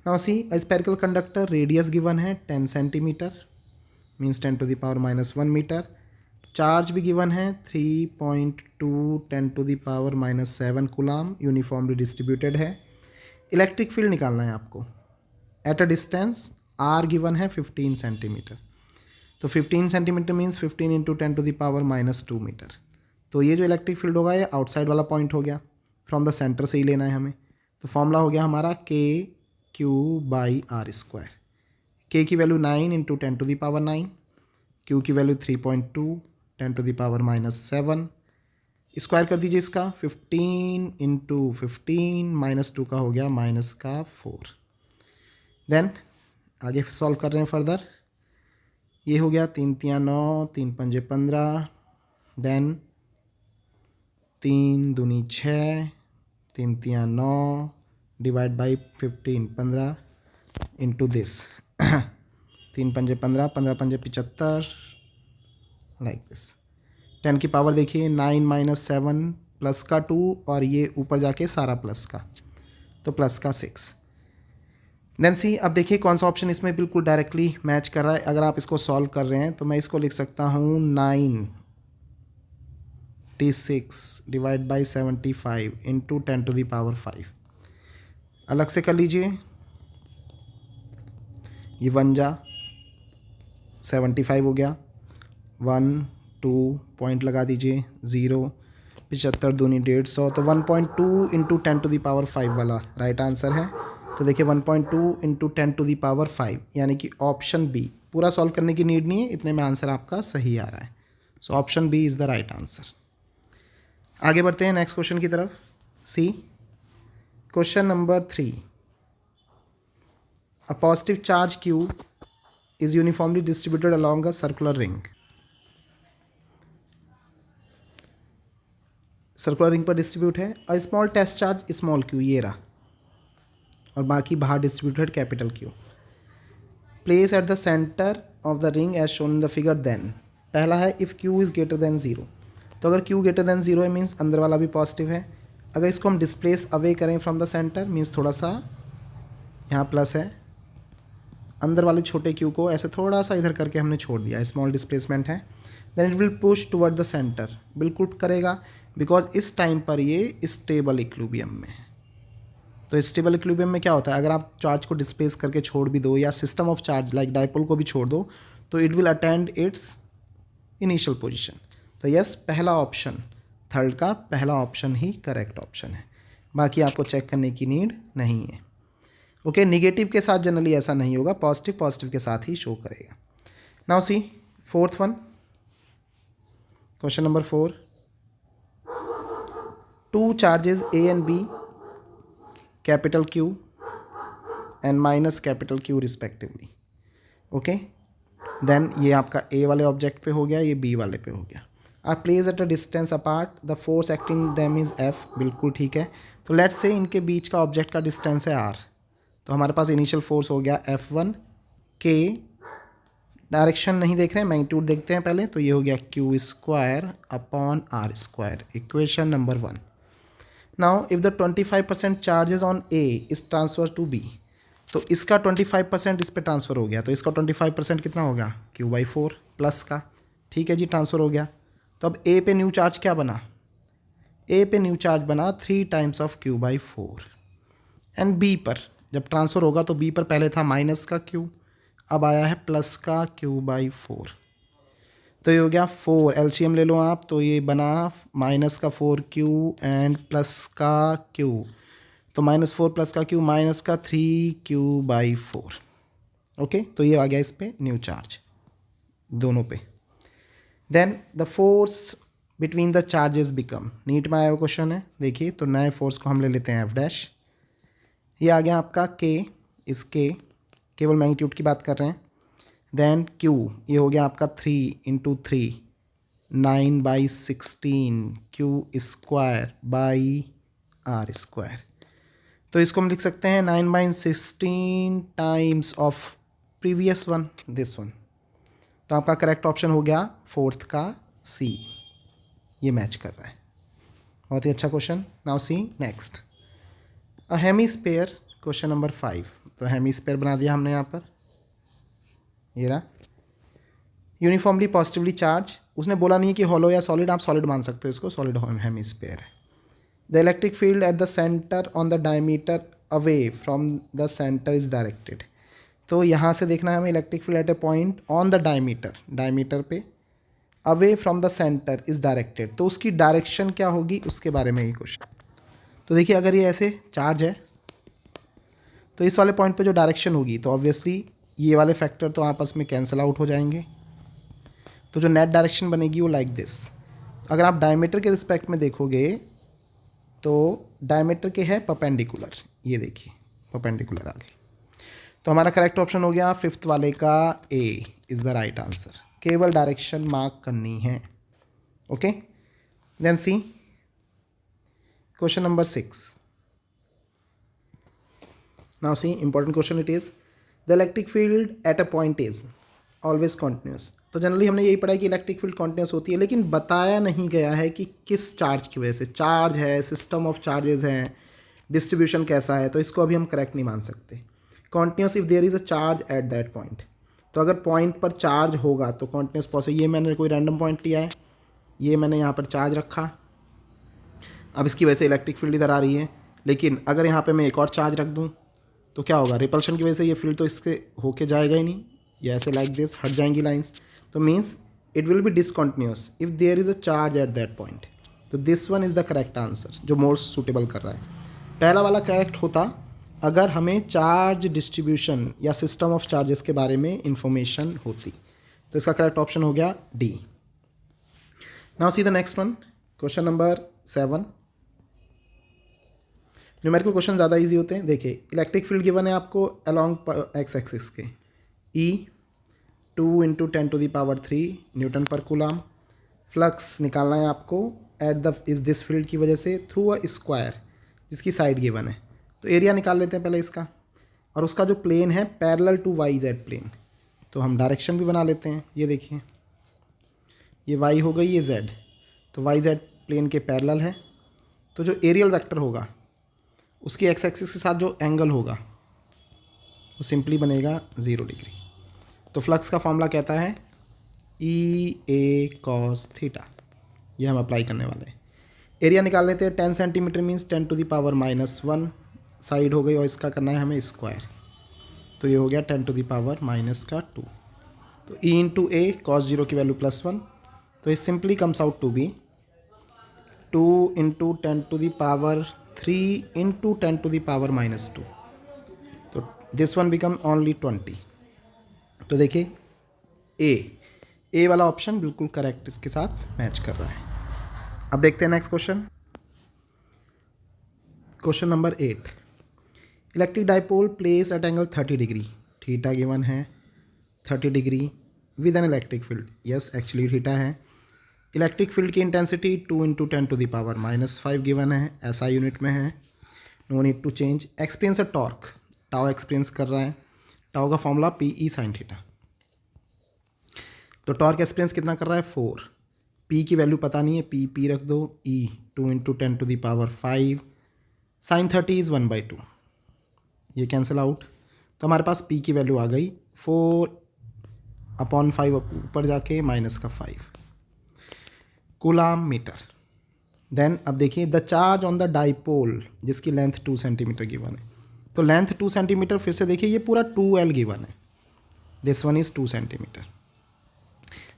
Now see a spherical conductor, radius given है 10 सेंटीमीटर, मीन्स 10⁻⁻1 मीटर। चार्ज भी गिवन है 3.2 10⁻⁻7 कूलाम, यूनिफॉर्मली डिस्ट्रीब्यूटेड है। इलेक्ट्रिक फील्ड निकालना है आपको। At a distance R given है 15 सेंटीमीटर, तो 15 सेंटीमीटर मीन्स 15 × 10⁻⁻2 मीटर। तो ये जो इलेक्ट्रिक फील्ड होगा ये आउटसाइड वाला पॉइंट हो गया, फ्रॉम द सेंटर से ही लेना है हमें। तो फॉर्मूला हो गया हमारा KQ/r²। के की वैल्यू 9 × 10⁻⁹, क्यू की वैल्यू 3.2 10⁻⁻7। स्क्वायर कर दीजिए इसका, 15 × 15 -2 का हो गया -4। देन आगे सॉल्व कर रहे हैं फर्दर। ये हो गया 3 × 9 3 × 5 = 15, देन 3 दूनी 6, 3 × 9 divide by 15 15 into this 3 × 5 = 15, 15 × 5 = 75, like this. 10 की पावर देखिए 9 - 7 प्लस का 2 और ये ऊपर जाके सारा प्लस का, तो प्लस का 6। देन सी अब देखिए कौन सा ऑप्शन इसमें बिल्कुल डायरेक्टली मैच कर रहा है। अगर आप इसको सॉल्व कर रहे हैं तो मैं इसको लिख सकता हूँ 9 डिवाइड बाई 75 इंटू 10⁵ अलग से कर लीजिए। ये 1 जा 75 हो गया, 1 2 पॉइंट लगा दीजिए, 0 75 दूनी 150, तो 1.2 इंटू 10⁵ वाला राइट आंसर है। तो देखिए 1.2 इंटू 10⁵, यानी कि ऑप्शन बी। पूरा सॉल्व करने की नीड नहीं है, इतने में आंसर आपका सही आ रहा है। So option B is the right answer. आगे बढ़ते हैं नेक्स्ट क्वेश्चन की तरफ। See question number 3, a positive charge Q is uniformly distributed along a circular ring. Circular ring पर डिस्ट्रीब्यूट है। A small test charge small q, ये रहा, और बाकी बाहर distributed capital Q। Place at the centre of the ring as shown in the figure then. पहला है if Q is greater than 0, तो अगर Q ग्रेटर देन 0 है मीन्स अंदर वाला भी पॉजिटिव है। अगर इसको हम डिस्प्लेस अवे करें फ्रॉम द सेंटर मीन्स थोड़ा सा यहाँ प्लस है, अंदर वाले छोटे Q को ऐसे थोड़ा सा इधर करके हमने छोड़ दिया, स्मॉल डिस्प्लेसमेंट है। Then it will push toward the centre, बिल्कुल करेगा, बिकॉज इस टाइम पर ये स्टेबल इक्विलिब्रियम में है। तो स्टेबल इक्विलिब्रियम में क्या होता है, अगर आप चार्ज को डिस्प्लेस करके छोड़ भी दो या system of charge like dipole को भी छोड़ दो, तो it will attend it's initial position. तो यस, पहला ऑप्शन, थर्ड का पहला ऑप्शन ही करेक्ट ऑप्शन है। बाकी आपको चेक करने की नीड नहीं है। ओके, निगेटिव के साथ जनरली ऐसा नहीं होगा, पॉजिटिव के साथ ही शो करेगा। Now see fourth one, question number 4, 2 charges A and B, capital Q and minus capital Q respectively. Okay, then ये आपका A वाले ऑब्जेक्ट पे हो गया, ये B वाले पे हो गया। आप place at a distance apart, the force acting them is F, बिल्कुल ठीक है। तो लेट्स से इनके बीच का ऑब्जेक्ट का डिस्टेंस है R, तो हमारे पास इनिशियल फोर्स हो गया F1 के, डायरेक्शन नहीं देख रहे हैं, मैग्नीट्यूड देखते हैं पहले, तो ये हो गया Q² upon R², equation number 1। Now if the 25% charges on A is transfer to B, तो इसका 25% इस पर ट्रांसफ़र हो गया, तो इसका 25% कितना होगा Q/4 प्लस का, ठीक है जी, ट्रांसफ़र हो गया। तो अब A पे न्यू चार्ज क्या बना, A पे न्यू चार्ज बना 3 times of Q/4, and B पर जब ट्रांसफ़र होगा तो B पर पहले था माइनस का Q, अब आया है प्लस का Q/4, तो ये हो गया 4, एलसीएम ले लो आप, तो ये बना माइनस का 4Q एंड प्लस का Q, तो -4 प्लस का Q माइनस का 3Q/4। ओके, तो ये आ गया इस पे न्यू चार्ज दोनों पे। Then the force between the charges become, NEET में आया हुआ क्वेश्चन है, देखिए, तो नए फोर्स को हम ले लेते हैं F'। ये आ गया आपका K, इस K केवल मैग्नीट्यूड की बात कर रहे हैं। देन Q, ये हो गया आपका 3 इंटू 3 9/16 Q²/R²। तो इसको हम लिख सकते हैं 9/16 times of previous one, this one. तो आपका करेक्ट ऑप्शन हो गया फोर्थ का C, ये मैच कर रहा है। बहुत ही अच्छा क्वेश्चन। नाउ सी नेक्स्ट, अ हेमीस्फीयर, क्वेश्चन नंबर 5। तो हेमीस्फीयर बना दिया हमने यहाँ पर, ये रहा, यूनिफॉर्मली पॉजिटिवली चार्ज। उसने बोला नहीं है कि हॉलो या सॉलिड, आप सॉलिड मान सकते हो इसको, सॉलिड हेमीस्फीयर है। The electric field at the centre on the diameter away from the centre is directed. तो यहाँ से देखना है हमें electric field at a point on the diameter, diameter पे, away from the centre is directed, तो उसकी डायरेक्शन क्या होगी उसके बारे में ही क्वेश्चन। तो देखिए, अगर ये ऐसे चार्ज है तो इस वाले पॉइंट पे जो डायरेक्शन होगी, तो ऑब्वियसली ये वाले फैक्टर तो आपस में कैंसिल आउट हो जाएंगे, तो जो नेट डायरेक्शन बनेगी वो लाइक दिस। अगर आप डायमीटर के रिस्पेक्ट में देखोगे तो डायमीटर के है परपेंडिकुलर, ये देखिए परपेंडिकुलर आ गई, तो हमारा करेक्ट ऑप्शन हो गया फिफ्थ वाले का A is the right answer. केवल डायरेक्शन मार्क करनी है। Okay, then see question number 6। Now see important question it is, the electric field at a point is always continuous. तो जनरली हमने यही पढ़ा है कि इलेक्ट्रिक फील्ड कॉन्टिन्यूस होती है, लेकिन बताया नहीं गया है कि किस चार्ज की वजह से। चार्ज है, सिस्टम ऑफ चार्जेस हैं, डिस्ट्रीब्यूशन कैसा है, तो इसको अभी हम करेक्ट नहीं मान सकते। Continuous if there is a charge at that point, तो अगर पॉइंट पर चार्ज होगा तो कॉन्टिन्यूस पॉसिबल। ये मैंने कोई रैंडम पॉइंट लिया है, ये मैंने यहाँ पर चार्ज रखा, अब इसकी वजह से इलेक्ट्रिक फील्ड इधर आ रही है, लेकिन अगर यहाँ पे मैं एक और चार्ज रख दूँ तो क्या होगा, रिपल्शन की वजह से ये फील्ड तो इसके होके जाएगा ही नहीं, ये ऐसे लाइक दिस हट जाएंगी लाइंस, तो means it will be discontinuous if there is a charge at that point. तो this one is the correct answer जो मोस्ट सूटेबल कर रहा है। पहला वाला करेक्ट होता अगर हमें चार्ज डिस्ट्रीब्यूशन या सिस्टम ऑफ चार्जेस के बारे में इंफॉर्मेशन होती, तो इसका करेक्ट ऑप्शन हो गया D. Now see the next one, question number 7। Numerical question ज़्यादा इजी होते हैं। देखिए, इलेक्ट्रिक फील्ड गिवन है आपको अलोंग एक्स एक्सिस के, ई 2 × 10⁻³ न्यूटन पर कूलम। फ्लक्स निकालना है आपको एट द इस दिस फील्ड की वजह से थ्रू अ स्क्वायर जिसकी साइड गिवन है। तो एरिया निकाल लेते हैं पहले इसका, और उसका जो प्लेन है parallel to Y Z plane, तो हम डायरेक्शन भी बना लेते हैं। ये देखिए, ये वाई हो गई, ये जेड, तो वाई जेड प्लेन के पैरेलल है, तो जो एरियल वेक्टर होगा उसकी एक्स एक्सिस के साथ जो एंगल होगा वो सिंपली बनेगा 0 डिग्री। तो फ्लक्स का फॉर्मूला कहता है E A cos थीटा, ये हम अप्लाई करने वाले हैं। एरिया निकाल लेते हैं, 10 सेंटीमीटर मीन्स 10⁻⁻1 साइड हो गई, और इसका करना है हमें स्क्वायर, तो ये हो गया 10⁻⁻2। तो E × A cos 0 की वैल्यू +1, तो ये simply comes out to be 2 × 10⁻³ × 10⁻⁻2, तो दिस वन बिकम ओनली 20। तो देखिए ए वाला ऑप्शन बिल्कुल करेक्ट इसके साथ मैच कर रहा है। अब देखते हैं next question, question number 8। Electric dipole place at angle 30 degree, theta given है 30 degree with an electric field, yes actually theta है। इलेक्ट्रिक फील्ड की इंटेंसिटी 2 × 10⁻⁻5 गिवन है, ऐसा यूनिट में है, no need to change. Experience a torque, tau experience कर रहा है, टाउ का फॉर्मूला PE sin थीटा। तो टॉर्क एक्सपीरियंस कितना कर रहा है 4, पी की वैल्यू पता नहीं है, पी रख दो, ई 2 × 10⁵, sin 30 इज़ 1/2, ये कैंसिल आउट, तो हमारे पास पी की वैल्यू आ गई 4/5 ऊपर जाके -5 कूलम मीटर। देन अब देखिए the charge on the dipole जिसकी लेंथ 2 सेंटीमीटर गिवन है, तो लेंथ 2 सेंटीमीटर, फिर से देखिए ये पूरा 2L गिवन है, this one is 2 centimeter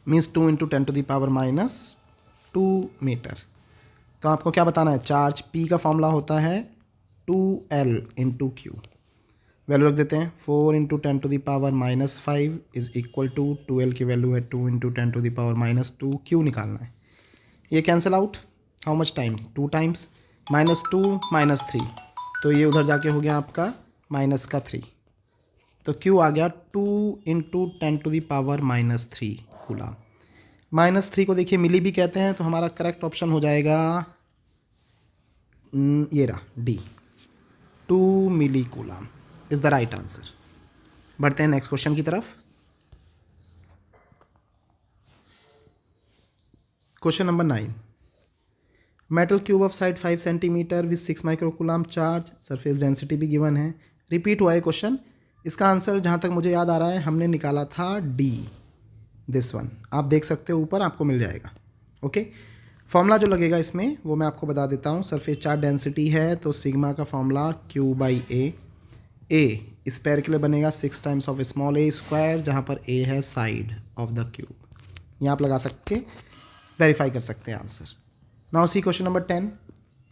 means 2 × 10⁻² meter. तो आपको क्या बताना है, चार्ज P का फॉर्मूला होता है 2L × Q, वैल्यू रख देते हैं 4 × 10⁻5 इज़ इक्वल टू 2L की वैल्यू है 2 × 10⁻², Q निकालना है, ये cancel out, how much time 2 times, -2 -3, तो ये उधर जाके हो गया आपका -3, तो Q आ गया 2 × 10⁻³ कूलम। -3 को देखिए मिली भी कहते हैं, तो हमारा करेक्ट ऑप्शन हो जाएगा ये रहा D, 2 milli coulomb is the right answer. बढ़ते हैं नेक्स्ट क्वेश्चन की तरफ। Question number 9। Metal cube of side 5 centimeter with 6 micro coulomb charge, surface density भी गिवन है, रिपीट हुआ है क्वेश्चन। इसका आंसर जहाँ तक मुझे याद आ रहा है हमने निकाला था डी, दिस वन, आप देख सकते हो ऊपर आपको मिल जाएगा। ओके, फॉर्मूला जो लगेगा इसमें वो मैं आपको बता देता हूँ। सरफेस चार्ज डेंसिटी है तो सिग्मा का फॉर्मूला Q/A, ए इस पैर के लिए बनेगा 6 times of small a square, जहाँ पर a है साइड ऑफ द क्यूब, यहाँ आप लगा सकते वेरीफाई कर सकते हैं answer. Now C question number 10।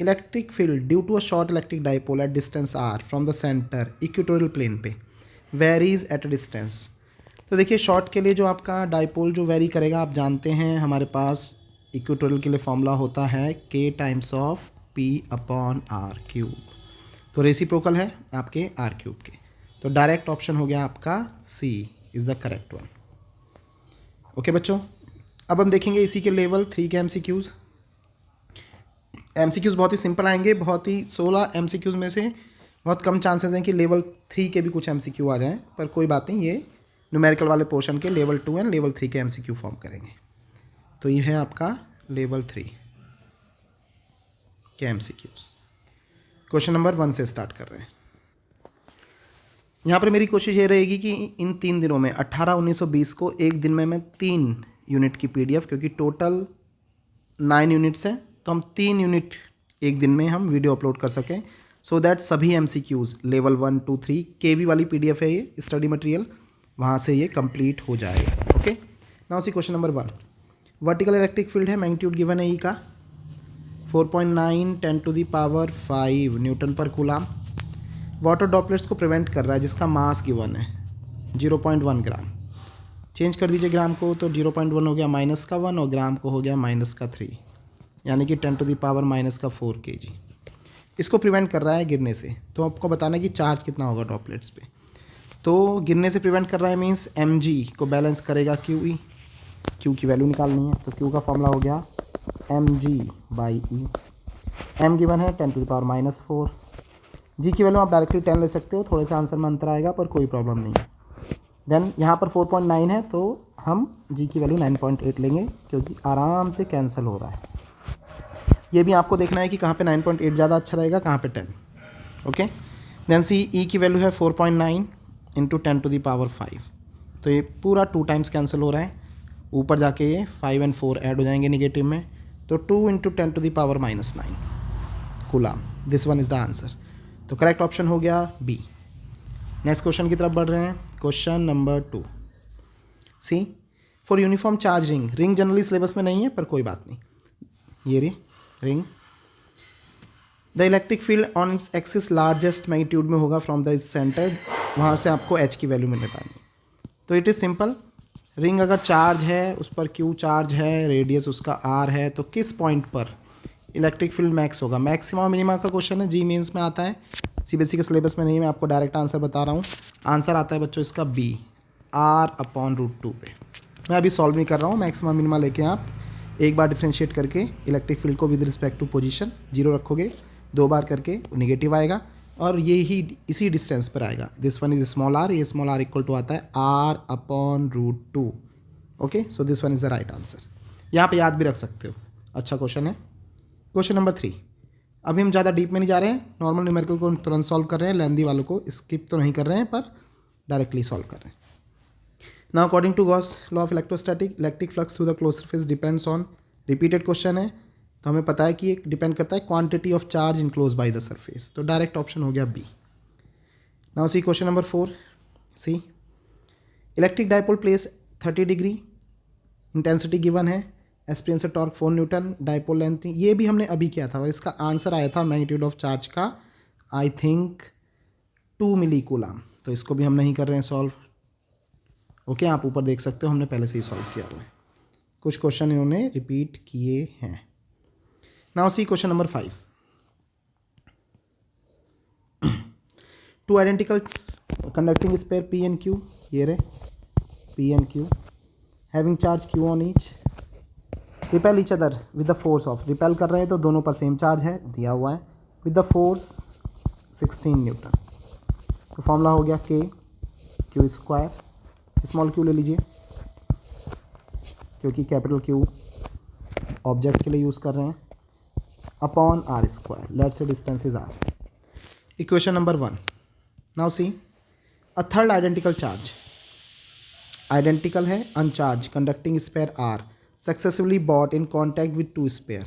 Electric field due to a short electric dipole at distance r from the centre equatorial plane पे वेरीज एट अ डिस्टेंस। तो देखिए शॉर्ट के लिए जो आपका डाइपोल जो वेरी करेगा, आप जानते हैं हमारे पास इक्वेटोरियल के लिए फॉर्मूला होता है k टाइम्स ऑफ P/r³, तो रेसिप्रोकल है आपके r³ के, तो डायरेक्ट ऑप्शन हो गया आपका C is the correct one. Okay बच्चों, अब हम देखेंगे इसी के लेवल 3 के MCQs। MCQs बहुत ही सिंपल आएंगे, बहुत ही 16 MCQs में से बहुत कम चांसेस हैं कि लेवल 3 के भी कुछ MCQ आ जाएं, पर कोई बात नहीं, ये न्यूमेरिकल वाले पोर्शन के लेवल 2 एंड लेवल 3 के MCQ फॉर्म करेंगे। तो ये है आपका लेवल 3 के MCQs। क्वेश्चन नंबर 1 से स्टार्ट कर रहे हैं। यहाँ पर मेरी कोशिश ये रहेगी कि इन 3 दिनों में 18, 19 और 20 को एक दिन में मैं 3 यूनिट की PDF, क्योंकि टोटल 9 यूनिट्स हैं, तो हम 3 यूनिट एक दिन में हम वीडियो अपलोड कर सकें, सो दैट सभी MCQs लेवल 1 2 3 KB वाली PDF है ये स्टडी मटेरियल, वहाँ से ये कंप्लीट हो जाएगा। ओके, नाउ सी question number 1। Vertical electric field है, मैग्नीट्यूड गिवन है ई का 4.9 10⁵ न्यूटन पर कूलाम। वाटर ड्रॉपलेट्स को प्रिवेंट कर रहा है जिसका मास गिवन है 0.1 ग्राम। चेंज कर दीजिए ग्राम को, तो 0.1 हो गया -1 और ग्राम को हो गया -3, यानी कि 10⁻⁻4 kg। इसको प्रिवेंट कर रहा है गिरने से, तो आपको बताना है कि चार्ज कितना होगा ड्रॉपलेट्स पे। तो गिरने से प्रिवेंट कर रहा है मीन्स mg को बैलेंस करेगा QE, Q की वैल्यू निकालनी है, तो Q का फॉर्मूला हो गया mg/e। m गिवन है 10⁻⁻4, g की वैल्यू आप डायरेक्टली 10 ले सकते हो, थोड़े से आंसर में अंतर आएगा पर कोई प्रॉब्लम नहीं है। देन यहाँ पर 4.9 है तो हम g की वैल्यू 9.8 लेंगे, क्योंकि आराम से कैंसिल हो रहा है। ये भी आपको देखना है कि कहाँ पे 9.8 ज़्यादा अच्छा रहेगा, कहाँ पे 10। ओके, देन सी ई की वैल्यू है 4.9 इंटू 10⁵, तो ये पूरा 2 टाइम्स कैंसिल हो रहा है, ऊपर जाके ये 5 और 4 ऐड हो जाएंगे निगेटिव में, तो 2 into 10⁻⁻9 coulomb. This one is the answer, तो करेक्ट ऑप्शन हो गया बी। नेक्स्ट क्वेश्चन की तरफ बढ़ रहे हैं, question number 2। See for uniform charge ring, ring generally syllabus में नहीं है पर कोई बात नहीं, ये रही ring. The electric field on its axis largest magnitude में होगा फ्रॉम द सेंटर, वहाँ से आपको H की वैल्यू मिलने पानी। तो इट इज़ सिंपल, रिंग अगर चार्ज है, उस पर Q चार्ज है, रेडियस उसका R है, तो किस पॉइंट पर इलेक्ट्रिक फील्ड मैक्स होगा। मैक्सिमम मिनिमा का क्वेश्चन है, जी मेंस में आता है, CBSE के सिलेबस में नहीं, मैं आपको डायरेक्ट आंसर बता रहा हूँ। आंसर आता है बच्चों इसका B, R/√2 पे। मैं अभी सॉल्व नहीं कर रहा हूँ, मैक्सिमम मिनिमा लेके आप एक बार डिफ्रेंशिएट करके इलेक्ट्रिक फील्ड को विद रिस्पेक्ट टू पोजीशन 0 रखोगे, 2 बार करके नेगेटिव आएगा और ये ही इसी डिस्टेंस पर आएगा। This one is small r, ये स्मॉल r इक्वल टू आता है R/√2। Okay, so this one is the right answer, यहाँ पे याद भी रख सकते हो। अच्छा क्वेश्चन है। क्वेश्चन नंबर 3, अभी हम ज़्यादा डीप में नहीं जा रहे हैं, नॉर्मल न्यूमेरिकल को तुरंत सॉल्व कर रहे हैं, लेंदी वालों को स्किप तो नहीं कर रहे हैं पर डायरेक्टली सॉल्व कर रहे हैं। Now according to Gauss law of electrostatic, electric flux through the close surface depends on, repeated question है तो हमें पता है कि ये डिपेंड करता है quantity of charge enclosed by the surface, तो डायरेक्ट ऑप्शन हो गया बी। नाउ सी question number 4। See electric dipole place 30 degree, intensity given है, experience torque 4 newton, dipole length, ये भी हमने अभी किया था और इसका आंसर आया था मैग्नीट्यूड ऑफ चार्ज का आई थिंक 2 मिली कूलाम, तो इसको भी हम नहीं कर रहे हैं सॉल्व। ओके, आप ऊपर देख सकते हो हमने पहले से ही सॉल्व किया हुआ है, कुछ क्वेश्चन इन्होंने रिपीट किए हैं। Now C question number 5। 2 identical conducting sphere P and Q, ये रहे P and Q, having charge Q on each, repel each other with the force of, repel कर रहे हैं तो दोनों पर सेम चार्ज है, दिया हुआ है, विद द फोर्स 16 न्यूटन। तो फॉर्मूला हो गया Q², स्मॉल q ले लीजिए क्योंकि कैपिटल Q ऑब्जेक्ट के लिए यूज़ कर रहे हैं, upon R², let's say distance is R। Equation number 1। Now see a third identical charge, identical है uncharged conducting sphere R successively brought in contact with 2 sphere,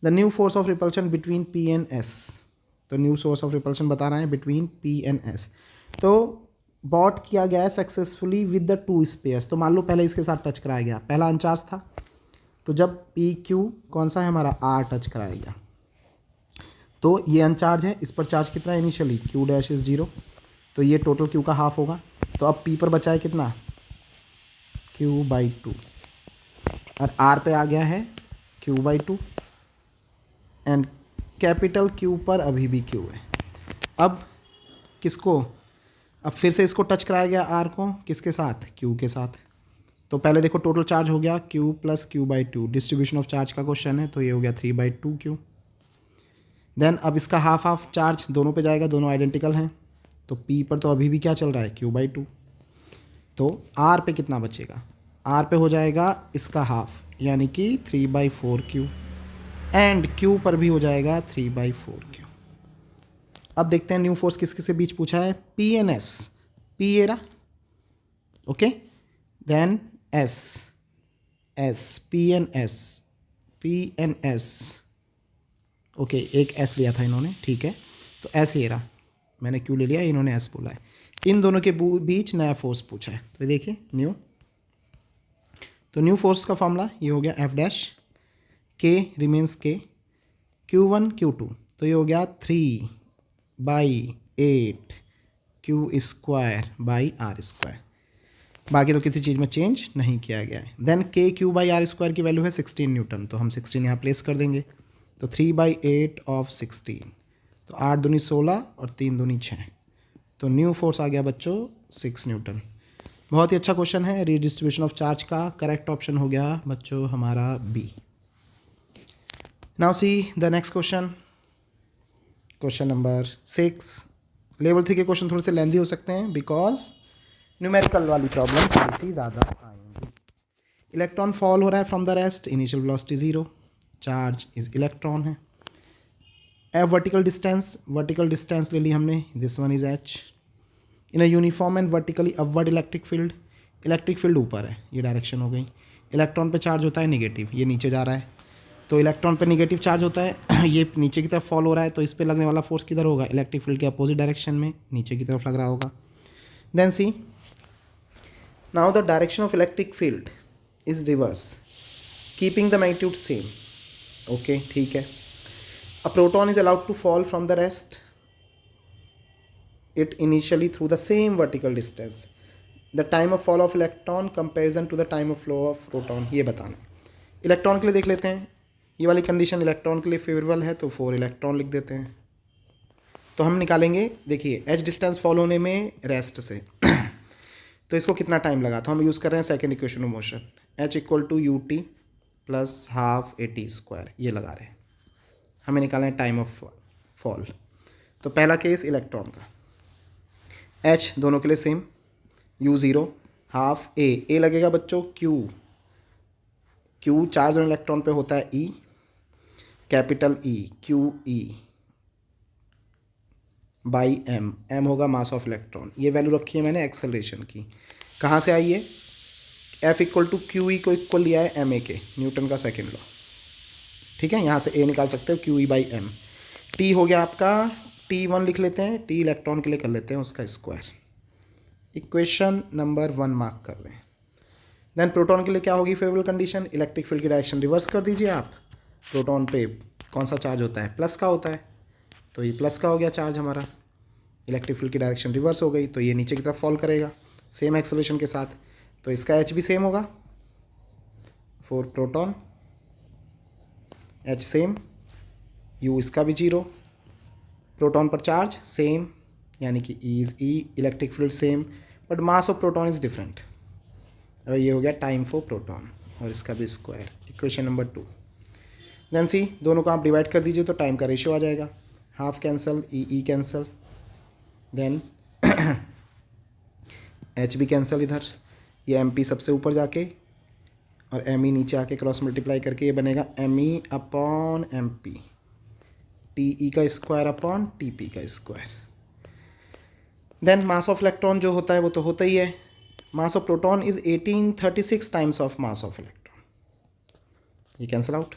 the new force of repulsion between P and S, तो new source of repulsion बता रहे हैं between P and S, तो brought किया गया है successfully with the 2 spheres. तो मान लो पहले इसके साथ टच कराया गया, पहला अनचार्ज था, तो जब PQ कौन सा है हमारा R टच कराया गया तो ये अनचार्ज है, इस पर चार्ज कितना है इनिशियली Q' इज 0, तो ये टोटल Q का हाफ होगा, तो अब P पर बचा है कितना Q/2 और R पे आ गया है Q/2 एंड कैपिटल Q पर अभी भी Q है। अब किसको, अब फिर से इसको टच कराया गया R को, किसके साथ Q के साथ, तो पहले देखो टोटल चार्ज हो गया Q + Q/2, distribution of charge का क्वेश्चन है तो ये हो गया 3/2Q। देन अब इसका हाफ हाफ चार्ज दोनों पे जाएगा, दोनों आइडेंटिकल हैं, तो P पर तो अभी भी क्या चल रहा है Q/2, तो R पे कितना बचेगा, R पे हो जाएगा इसका हाफ यानी कि 3/4Q एंड Q पर भी हो जाएगा 3/4Q। अब देखते हैं न्यू फोर्स किस किस के बीच पूछा है, P and S, P ये रहा, okay, then S P and S, P&S, okay एक S लिया था इन्होंने, ठीक है, तो S ये रहा, मैंने Q ले लिया, इन्होंने S बोला है। इन दोनों के बीच नया फोर्स पूछा है, तो देखिए न्यू, तो न्यू फोर्स का फॉर्मूला ये हो गया F dash, K remains K, Q1 Q2, तो ये हो गया 3/8 Q²/R², बाकी तो किसी चीज़ में चेंज नहीं किया गया है। देन KQ/R² की वैल्यू है 16 न्यूटन, तो हम 16 यहाँ प्लेस कर देंगे, तो 3/8 ऑफ 16, तो 8 दूनी 16 और 3 दूनी 6, तो न्यू फोर्स आ गया बच्चों 6 न्यूटन। बहुत ही अच्छा क्वेश्चन है रीडिस्ट्रीब्यूशन ऑफ चार्ज का। करेक्ट ऑप्शन हो गया बच्चों हमारा B. Now see the next question, question number 6। Level 3 के क्वेश्चन थोड़े से लेंदी हो सकते हैं बिकॉज न्यूमेरिकल वाली प्रॉब्लम थोड़ी सी ज़्यादा आएंगी। इलेक्ट्रॉन फॉल हो रहा है from the rest, initial velocity 0, charge is electron है। वर्टिकल डिस्टेंस ले ली हमने, this one is H। In a uniform and vertically upward electric field ऊपर है, ये डायरेक्शन हो गई। इलेक्ट्रॉन पे चार्ज होता है नेगेटिव, ये नीचे जा रहा है, तो इलेक्ट्रॉन पे नेगेटिव चार्ज होता है ये नीचे की तरफ फॉल हो रहा है, तो इस पे लगने वाला फोर्स किधर होगा, इलेक्ट्रिक फील्ड के अपोजिट डायरेक्शन में नीचे की तरफ लग रहा होगा। Then see now the direction of electric field is reverse keeping the magnitude same, okay ठीक है। A proton is allowed to fall from the rest it initially through the same vertical distance. The time of fall of electron comparison to the time of flow of proton, ये बताना। Electron के लिए देख लेते हैं, ये वाली condition electron के लिए फेवरेबल है, तो 4 इलेक्ट्रॉन लिख देते हैं। तो हम निकालेंगे, देखिए h डिस्टेंस फॉल होने में रेस्ट से तो इसको कितना टाइम लगा, तो हम यूज़ कर रहे हैं second equation of motion, h equal to ut plus half AT², ये लगा रहे हैं। हमें निकालना है टाइम ऑफ फॉल। तो पहला केस इलेक्ट्रॉन का, H दोनों के लिए सेम, U0 हाफ ए लगेगा बच्चों Q चार्ज और इलेक्ट्रॉन पे होता है E, capital E QE by M होगा मास ऑफ इलेक्ट्रॉन। ये वैल्यू रखी है मैंने एक्सेलरेशन की, कहाँ से आई है, F इक्वल टू QE को इक्वल लिया है MA के, न्यूटन का सेकेंड लॉ, ठीक है, यहाँ से A निकाल सकते हो QE/M। T हो गया आपका, T1 लिख लेते हैं, T इलेक्ट्रॉन के लिए कर लेते हैं उसका स्क्वायर। इक्वेशन नंबर 1 मार्क कर रहे हैं। देन प्रोटॉन के लिए क्या होगी फेवरेबल कंडीशन, इलेक्ट्रिक फील्ड की डायरेक्शन रिवर्स कर दीजिए आप। प्रोटॉन पे कौन सा चार्ज होता है, प्लस का होता है, तो ये प्लस का हो गया चार्ज हमारा। इलेक्ट्रिक फील्ड की डायरेक्शन रिवर्स हो गई, तो ये नीचे की तरफ फॉल करेगा सेम एक्सेलरेशन के साथ, तो इसका H भी सेम होगा, for proton H same, U इसका भी 0, प्रोटॉन पर चार्ज सेम, यानी कि E is E, electric field same, but mass of proton is different. और ये हो गया टाइम फॉर प्रोटॉन, और इसका भी स्क्वायर, इक्वेशन नंबर 2। देन सी दोनों को आप डिवाइड कर दीजिए तो टाइम का रेशियो आ जाएगा, half cancel, E cancel, then H भी कैंसल इधर, ये MP सबसे ऊपर जाके और ME नीचे आके क्रॉस मल्टीप्लाई करके ये बनेगा ME/MP, TE का स्क्वायर अपॉन TP का square. Then mass of electron जो होता है वो तो होता ही है, mass of proton is 1836 times of mass of electron, ये कैंसिल आउट।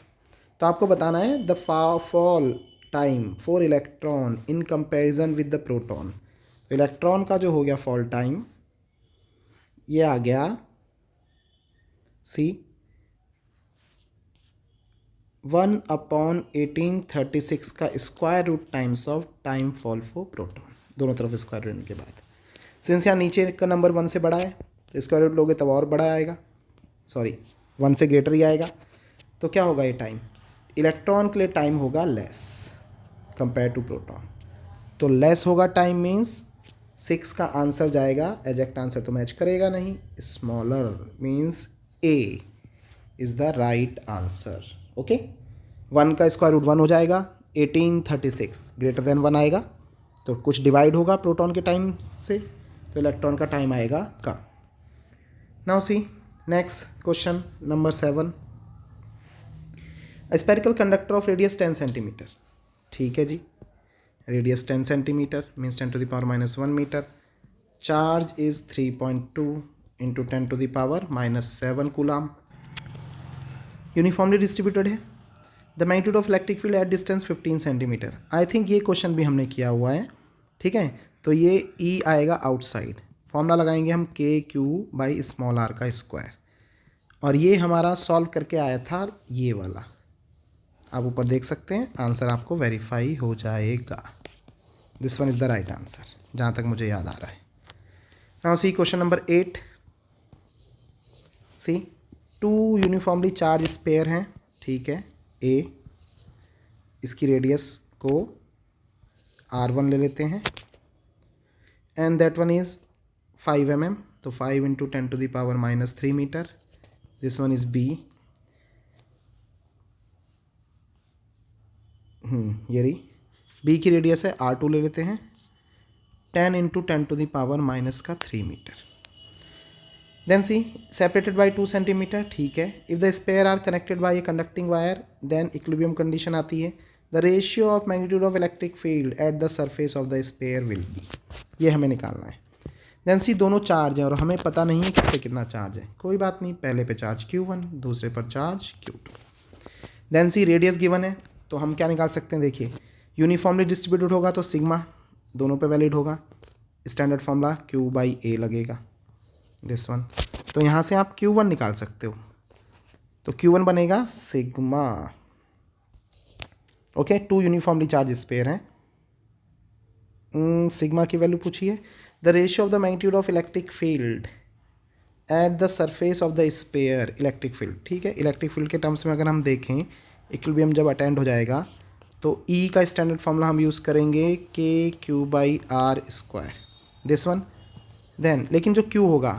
तो आपको बताना है the fall time for electron in comparison with the proton. तो इलेक्ट्रॉन का जो हो गया फॉल टाइम ये आ गया सी 1/1836 का square root times of time fall for proton, दोनों तरफ स्क्वायर रूट के बाद। सिंस यहाँ नीचे का नंबर 1 से बड़ा है तो स्क्वायर रूट लोगे तब और बड़ा आएगा, सॉरी 1 से ग्रेटर ही आएगा, तो क्या होगा ये टाइम, इलेक्ट्रॉन के लिए टाइम होगा लेस कंपेयर टू प्रोटॉन, तो लेस होगा टाइम मीन्स 6 का आंसर जाएगा, एग्जैक्ट आंसर तो मैच करेगा नहीं, smaller means A is the right answer. Okay, 1 का स्क्वायर रूट 1 हो जाएगा, 1836 ग्रेटर देन 1 आएगा, तो कुछ डिवाइड होगा प्रोटॉन के टाइम से, तो इलेक्ट्रॉन का टाइम आएगा कम। Now see next question number 7, spherical conductor of radius 10 centimetre, ठीक है जी, radius 10 centimetre means 10 to the power -1 metre, charge is 3.2 × 10 to the power -7 coulomb, uniformly distributed है, the magnitude of electric field at distance 15 centimetre. I think ये question भी हमने किया हुआ है, ठीक है। तो ये ई आएगा आउटसाइड, फॉर्मूला लगाएंगे हम के क्यू बाई स्मॉल आर का स्क्वायर, और ये हमारा सॉल्व करके आया था ये वाला, आप ऊपर देख सकते हैं, आंसर आपको वेरीफाई हो जाएगा। This one is the right answer जहाँ तक मुझे याद आ रहा है। नाउ सी क्वेश्चन नंबर 8। सी 2 यूनिफॉर्मली चार्ज स्पेयर हैं, ठीक है। ए, इसकी रेडियस को R1 ले लेते हैं, and that one is 5 mm, तो 5 × 10⁻³ meter. This one is B, ये रही बी की रेडियस है, R2 ले लेते हैं, 10 × 10⁻³ meter. Then see separated by 2 centimeter, ठीक है। If the sphere are connected by a conducting wire, then equilibrium condition आती है, the ratio of magnitude of electric field at the surface of the sphere will be, ये हमें निकालना है। Then सी दोनों charge है और हमें पता नहीं है किस पे कितना चार्ज है, कोई बात नहीं, पहले पे चार्ज Q1, दूसरे पर चार्ज Q2। देन सी रेडियस गिवन है, तो हम क्या निकाल सकते हैं, देखिए यूनिफॉर्मली डिस्ट्रीब्यूटेड होगा तो सिग्मा दोनों पे वैलिड होगा, स्टैंडर्ड फॉर्मूला Q/A लगेगा, दिस वन। तो यहाँ से आप Q1 निकाल सकते हो, तो Q1 बनेगा sigma, okay. 2 uniformly charge sphere हैं, सिग्मा की वैल्यू पूछिए। The ratio of the magnitude of electric field at the surface of the sphere, electric field, ठीक है। इलेक्ट्रिक फील्ड के टर्म्स में अगर हम देखें, इक्विलिब्रियम जब अटेंड हो जाएगा तो E का स्टैंडर्ड फॉर्मूला हम यूज़ करेंगे KQ/R², दिस वन। देन लेकिन जो Q होगा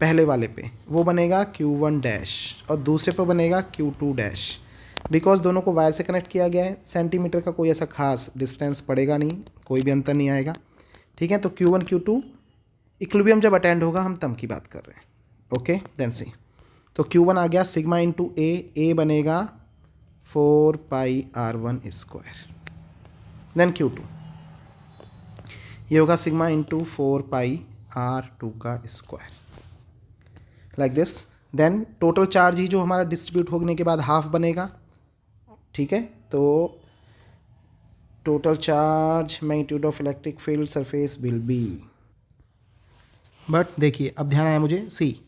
पहले वाले पे वो बनेगा Q1- और दूसरे पे बनेगा Q2-, बिकॉज दोनों को वायर से कनेक्ट किया गया है, सेंटीमीटर का कोई ऐसा खास डिस्टेंस पड़ेगा नहीं, कोई भी अंतर नहीं आएगा, ठीक है। तो Q1 Q2 इक्विलिब्रियम जब अटेंड होगा हम तब की बात कर रहे हैं, ओके। देन सी, तो Q1 आ गया सिग्मा × A बनेगा 4πR1²। देन Q2 ये होगा सिग्मा × 4πR2 का square, like this. Then total charge ही जो हमारा डिस्ट्रीब्यूट होने के बाद हाफ बनेगा, ठीक है। तो total charge magnitude of electric field surface will be, but देखिए अब ध्यान आया मुझे, सी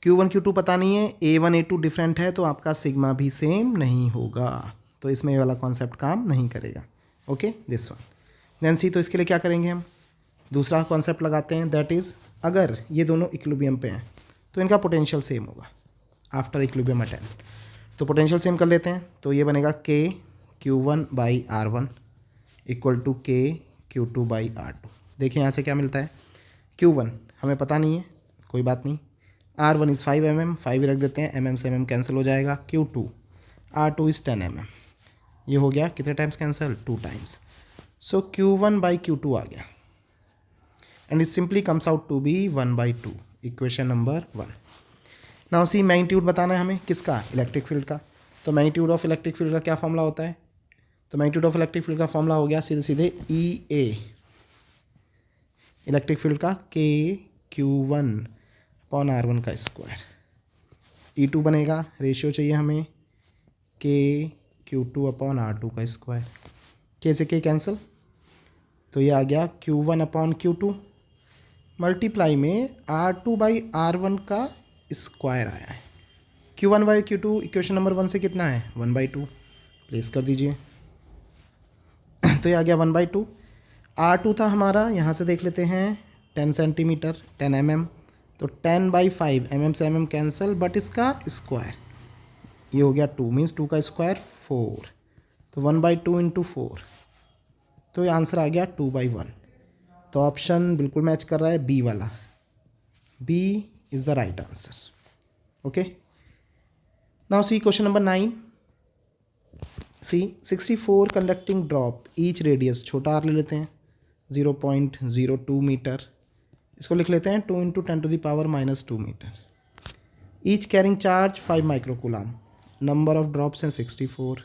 Q1 Q2 पता नहीं है, A1 A2 डिफरेंट है, तो आपका सिग्मा भी सेम नहीं होगा, तो इसमें ये वाला कॉन्सेप्ट काम नहीं करेगा, ओके। This one. देन सी, तो इसके लिए क्या करेंगे हम, दूसरा कॉन्सेप्ट लगाते हैं, दैट इज़ अगर ये दोनों इक्विलिब्रियम पे हैं तो इनका पोटेंशियल सेम होगा आफ्टर इक्विलिब्रियम अटेंड, तो पोटेंशियल सेम कर लेते हैं, तो ये बनेगा KQ1/R1 = KQ2/R2। देखिए यहाँ से क्या मिलता है, Q1 हमें पता नहीं है, कोई बात नहीं, R1 इज़ 5 mm, 5 रख देते हैं, mm से mm कैंसिल हो जाएगा, Q2 R2 इज़ 10 mm, ये हो गया कितने times cancel, 2 times, so Q1/Q2 आ गया, and it simply comes out to be 1/2, equation number 1। Now C magnitude बताना है हमें किसका, इलेक्ट्रिक फील्ड का, तो मैग्नीट्यूड ऑफ इलेक्ट्रिक फील्ड का क्या फॉर्मूला होता है, तो मैग्नीट्यूड ऑफ इलेक्ट्रिक फील्ड का फॉर्मूला हो गया सीधे सीधे EA, इलेक्ट्रिक फील्ड का KQ1/R1 का स्क्वायर, E2 बनेगा, रेशियो चाहिए हमें KQ2/R2 का स्क्वायर, K से K कैंसिल, तो ये आ गया Q1/Q2 मल्टीप्लाई में R2/R1 का स्क्वायर आया है। Q1/Q2 इक्वेशन नंबर 1 से कितना है, 1/2, प्लेस कर दीजिए, तो ये आ गया 1/2। R2 था हमारा, यहाँ से देख लेते हैं 10 सेंटीमीटर, 10 mm, तो 10/5, mm से mm कैंसिल, बट इसका स्क्वायर ये हो गया 2, मीन्स 2 का स्क्वायर 4, तो 1/2 × 4, तो ये आंसर आ गया 2/1। तो ऑप्शन बिल्कुल मैच कर रहा है, बी वाला, B is the right answer, okay. Now C question number 9। See 64 conducting drop, each radius, छोटा r ले लेते हैं 0.02 मीटर, इसको लिख लेते हैं 2 × 10⁻² metre, each carrying charge 5 microcoulomb, number of drops हैं 64,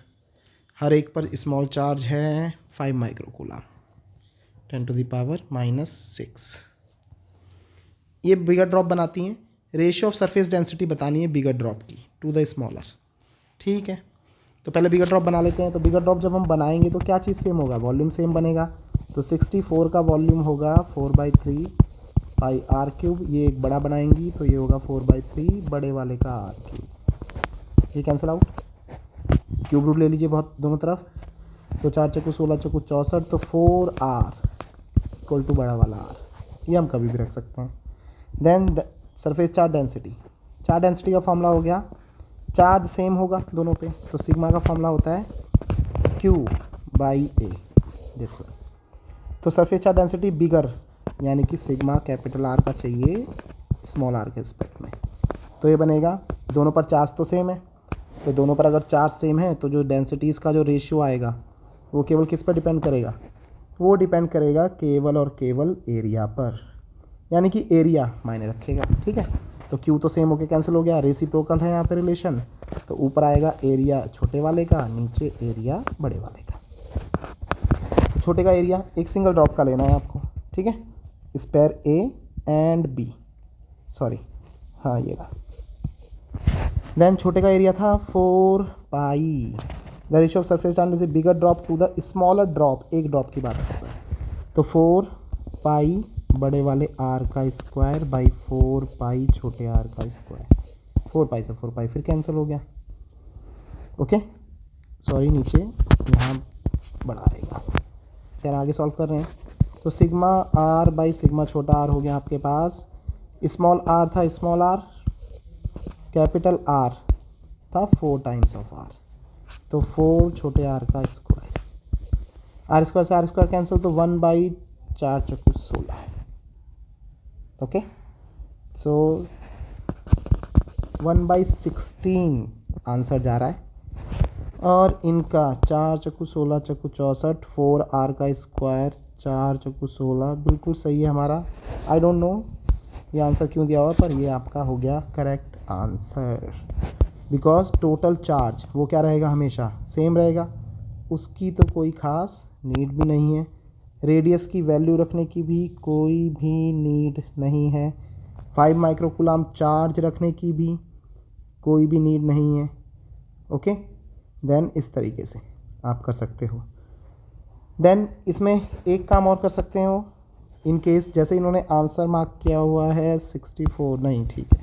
हर एक पर स्मॉल चार्ज है 5 माइक्रोकूलम, 10⁻⁻6। ये बिगर ड्रॉप बनाती हैं, रेशियो ऑफ सरफेस डेंसिटी बतानी है बिगर ड्रॉप की टू द स्मॉलर, ठीक है। तो पहले बिगर ड्रॉप बना लेते हैं। तो बिगर ड्रॉप जब हम बनाएंगे तो क्या चीज़ सेम होगा, वॉल्यूम सेम बनेगा। तो 64 का वॉल्यूम होगा 4/3 पाई आर क्यूब, ये एक बड़ा बनाएंगी तो ये होगा 4/3 बड़े वाले का आर क्यूब, ये कैंसिल आउट। क्यूब रूट ले लीजिए बहुत दोनों तरफ, तो 4 चक्कू 16 चक्कू 64, तो 4r इक्वल टू बड़ा वाला आर, ये हम कभी भी रख सकते हैं। Then surface charge density, charge density का फॉर्मूला हो गया, चार्ज सेम होगा दोनों पे, तो सिग्मा का फॉर्मूला होता है Q/A दिस वन। तो सरफेस चार्ज डेंसिटी बिगर यानी कि सिग्मा कैपिटल आर का चाहिए स्मॉल आर के रिस्पेक्ट में, तो ये बनेगा, दोनों पर चार्ज तो सेम है, तो दोनों पर अगर चार्ज सेम है तो जो डेंसिटीज़ का जो रेशियो आएगा वो केवल किस पर डिपेंड करेगा, वो डिपेंड करेगा केवल और केवल एरिया पर, यानी कि एरिया मायने रखेगा। ठीक है, तो Q तो सेम होके कैंसिल हो गया, रेसिप्रोकल है यहाँ पे रिलेशन, तो ऊपर आएगा एरिया छोटे वाले का, नीचे एरिया बड़े वाले का। तो छोटे का एरिया एक सिंगल ड्रॉप का लेना है आपको, ठीक है, sphere A and B, sorry हाँ ये रहा। देन छोटे का एरिया था 4 pi, the ratio of surface charge is bigger drop to the smaller drop, एक ड्रॉप की बात कर रहे हैं, तो 4 पाई बड़े वाले आर का स्क्वायर बाई 4 पाई छोटे आर का स्क्वायर, 4 पाई से 4 पाई फिर कैंसिल हो गया। ओके सॉरी नीचे यहाँ बड़ा आएगा, फिर आगे सॉल्व कर रहे हैं। तो सिग्मा आर बाई सिग्मा छोटा आर हो गया आपके पास, स्मॉल आर था स्मॉल आर, कैपिटल आर था 4 टाइम्स ऑफ आर, तो 4 छोटे आर का स्क्वायर, आर स्क्वायर से आर स्क्वायर कैंसिल, तो 1/4 चक्कू 16। ओके सो 1/16 आंसर जा रहा है, और इनका 4 चक्कू 16 चक्कू 64, 4r का स्क्वायर 4 चक्कू 16 बिल्कुल सही है हमारा। आई डोंट नो ये आंसर क्यों दिया हुआ, पर ये आपका हो गया correct answer, because total charge वो क्या रहेगा, हमेशा सेम रहेगा, उसकी तो कोई ख़ास नीड भी नहीं है, रेडियस की वैल्यू रखने की भी कोई भी नीड नहीं है, 5 माइक्रोकूलम चार्ज रखने की भी कोई भी नीड नहीं है। ओके देन इस तरीके से आप कर सकते हो। देन इसमें एक काम और कर सकते हो, इन केस जैसे इन्होंने आंसर मार्क किया हुआ है 64, नहीं ठीक है,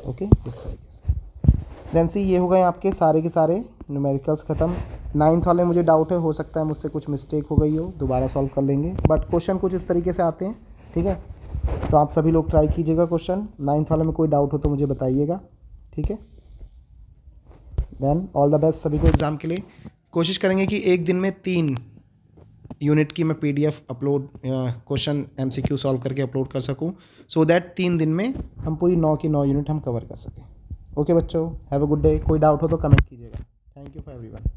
ओके इस तरीके से। देन सी ये हो गए आपके सारे के सारे न्यूमेरिकल्स ख़त्म। 9th वाले मुझे डाउट है, हो सकता है मुझसे कुछ मिस्टेक हो गई हो, दोबारा सॉल्व कर लेंगे, बट क्वेश्चन कुछ इस तरीके से आते हैं। ठीक है, तो आप सभी लोग ट्राई कीजिएगा क्वेश्चन, 9th वाले में कोई डाउट हो तो मुझे बताइएगा। ठीक है, देन ऑल द बेस्ट सभी को एग्ज़ाम के लिए। कोशिश करेंगे कि एक दिन में 3 यूनिट की मैं PDF upload question MCQ solve करके अपलोड कर सकूं, सो दैट 3 दिन में हम पूरी 9 की 9 यूनिट हम कवर कर सकें। ओके बच्चों, हैव अ गुड डे। कोई डाउट हो तो कमेंट कीजिएगा। Thank you for everyone.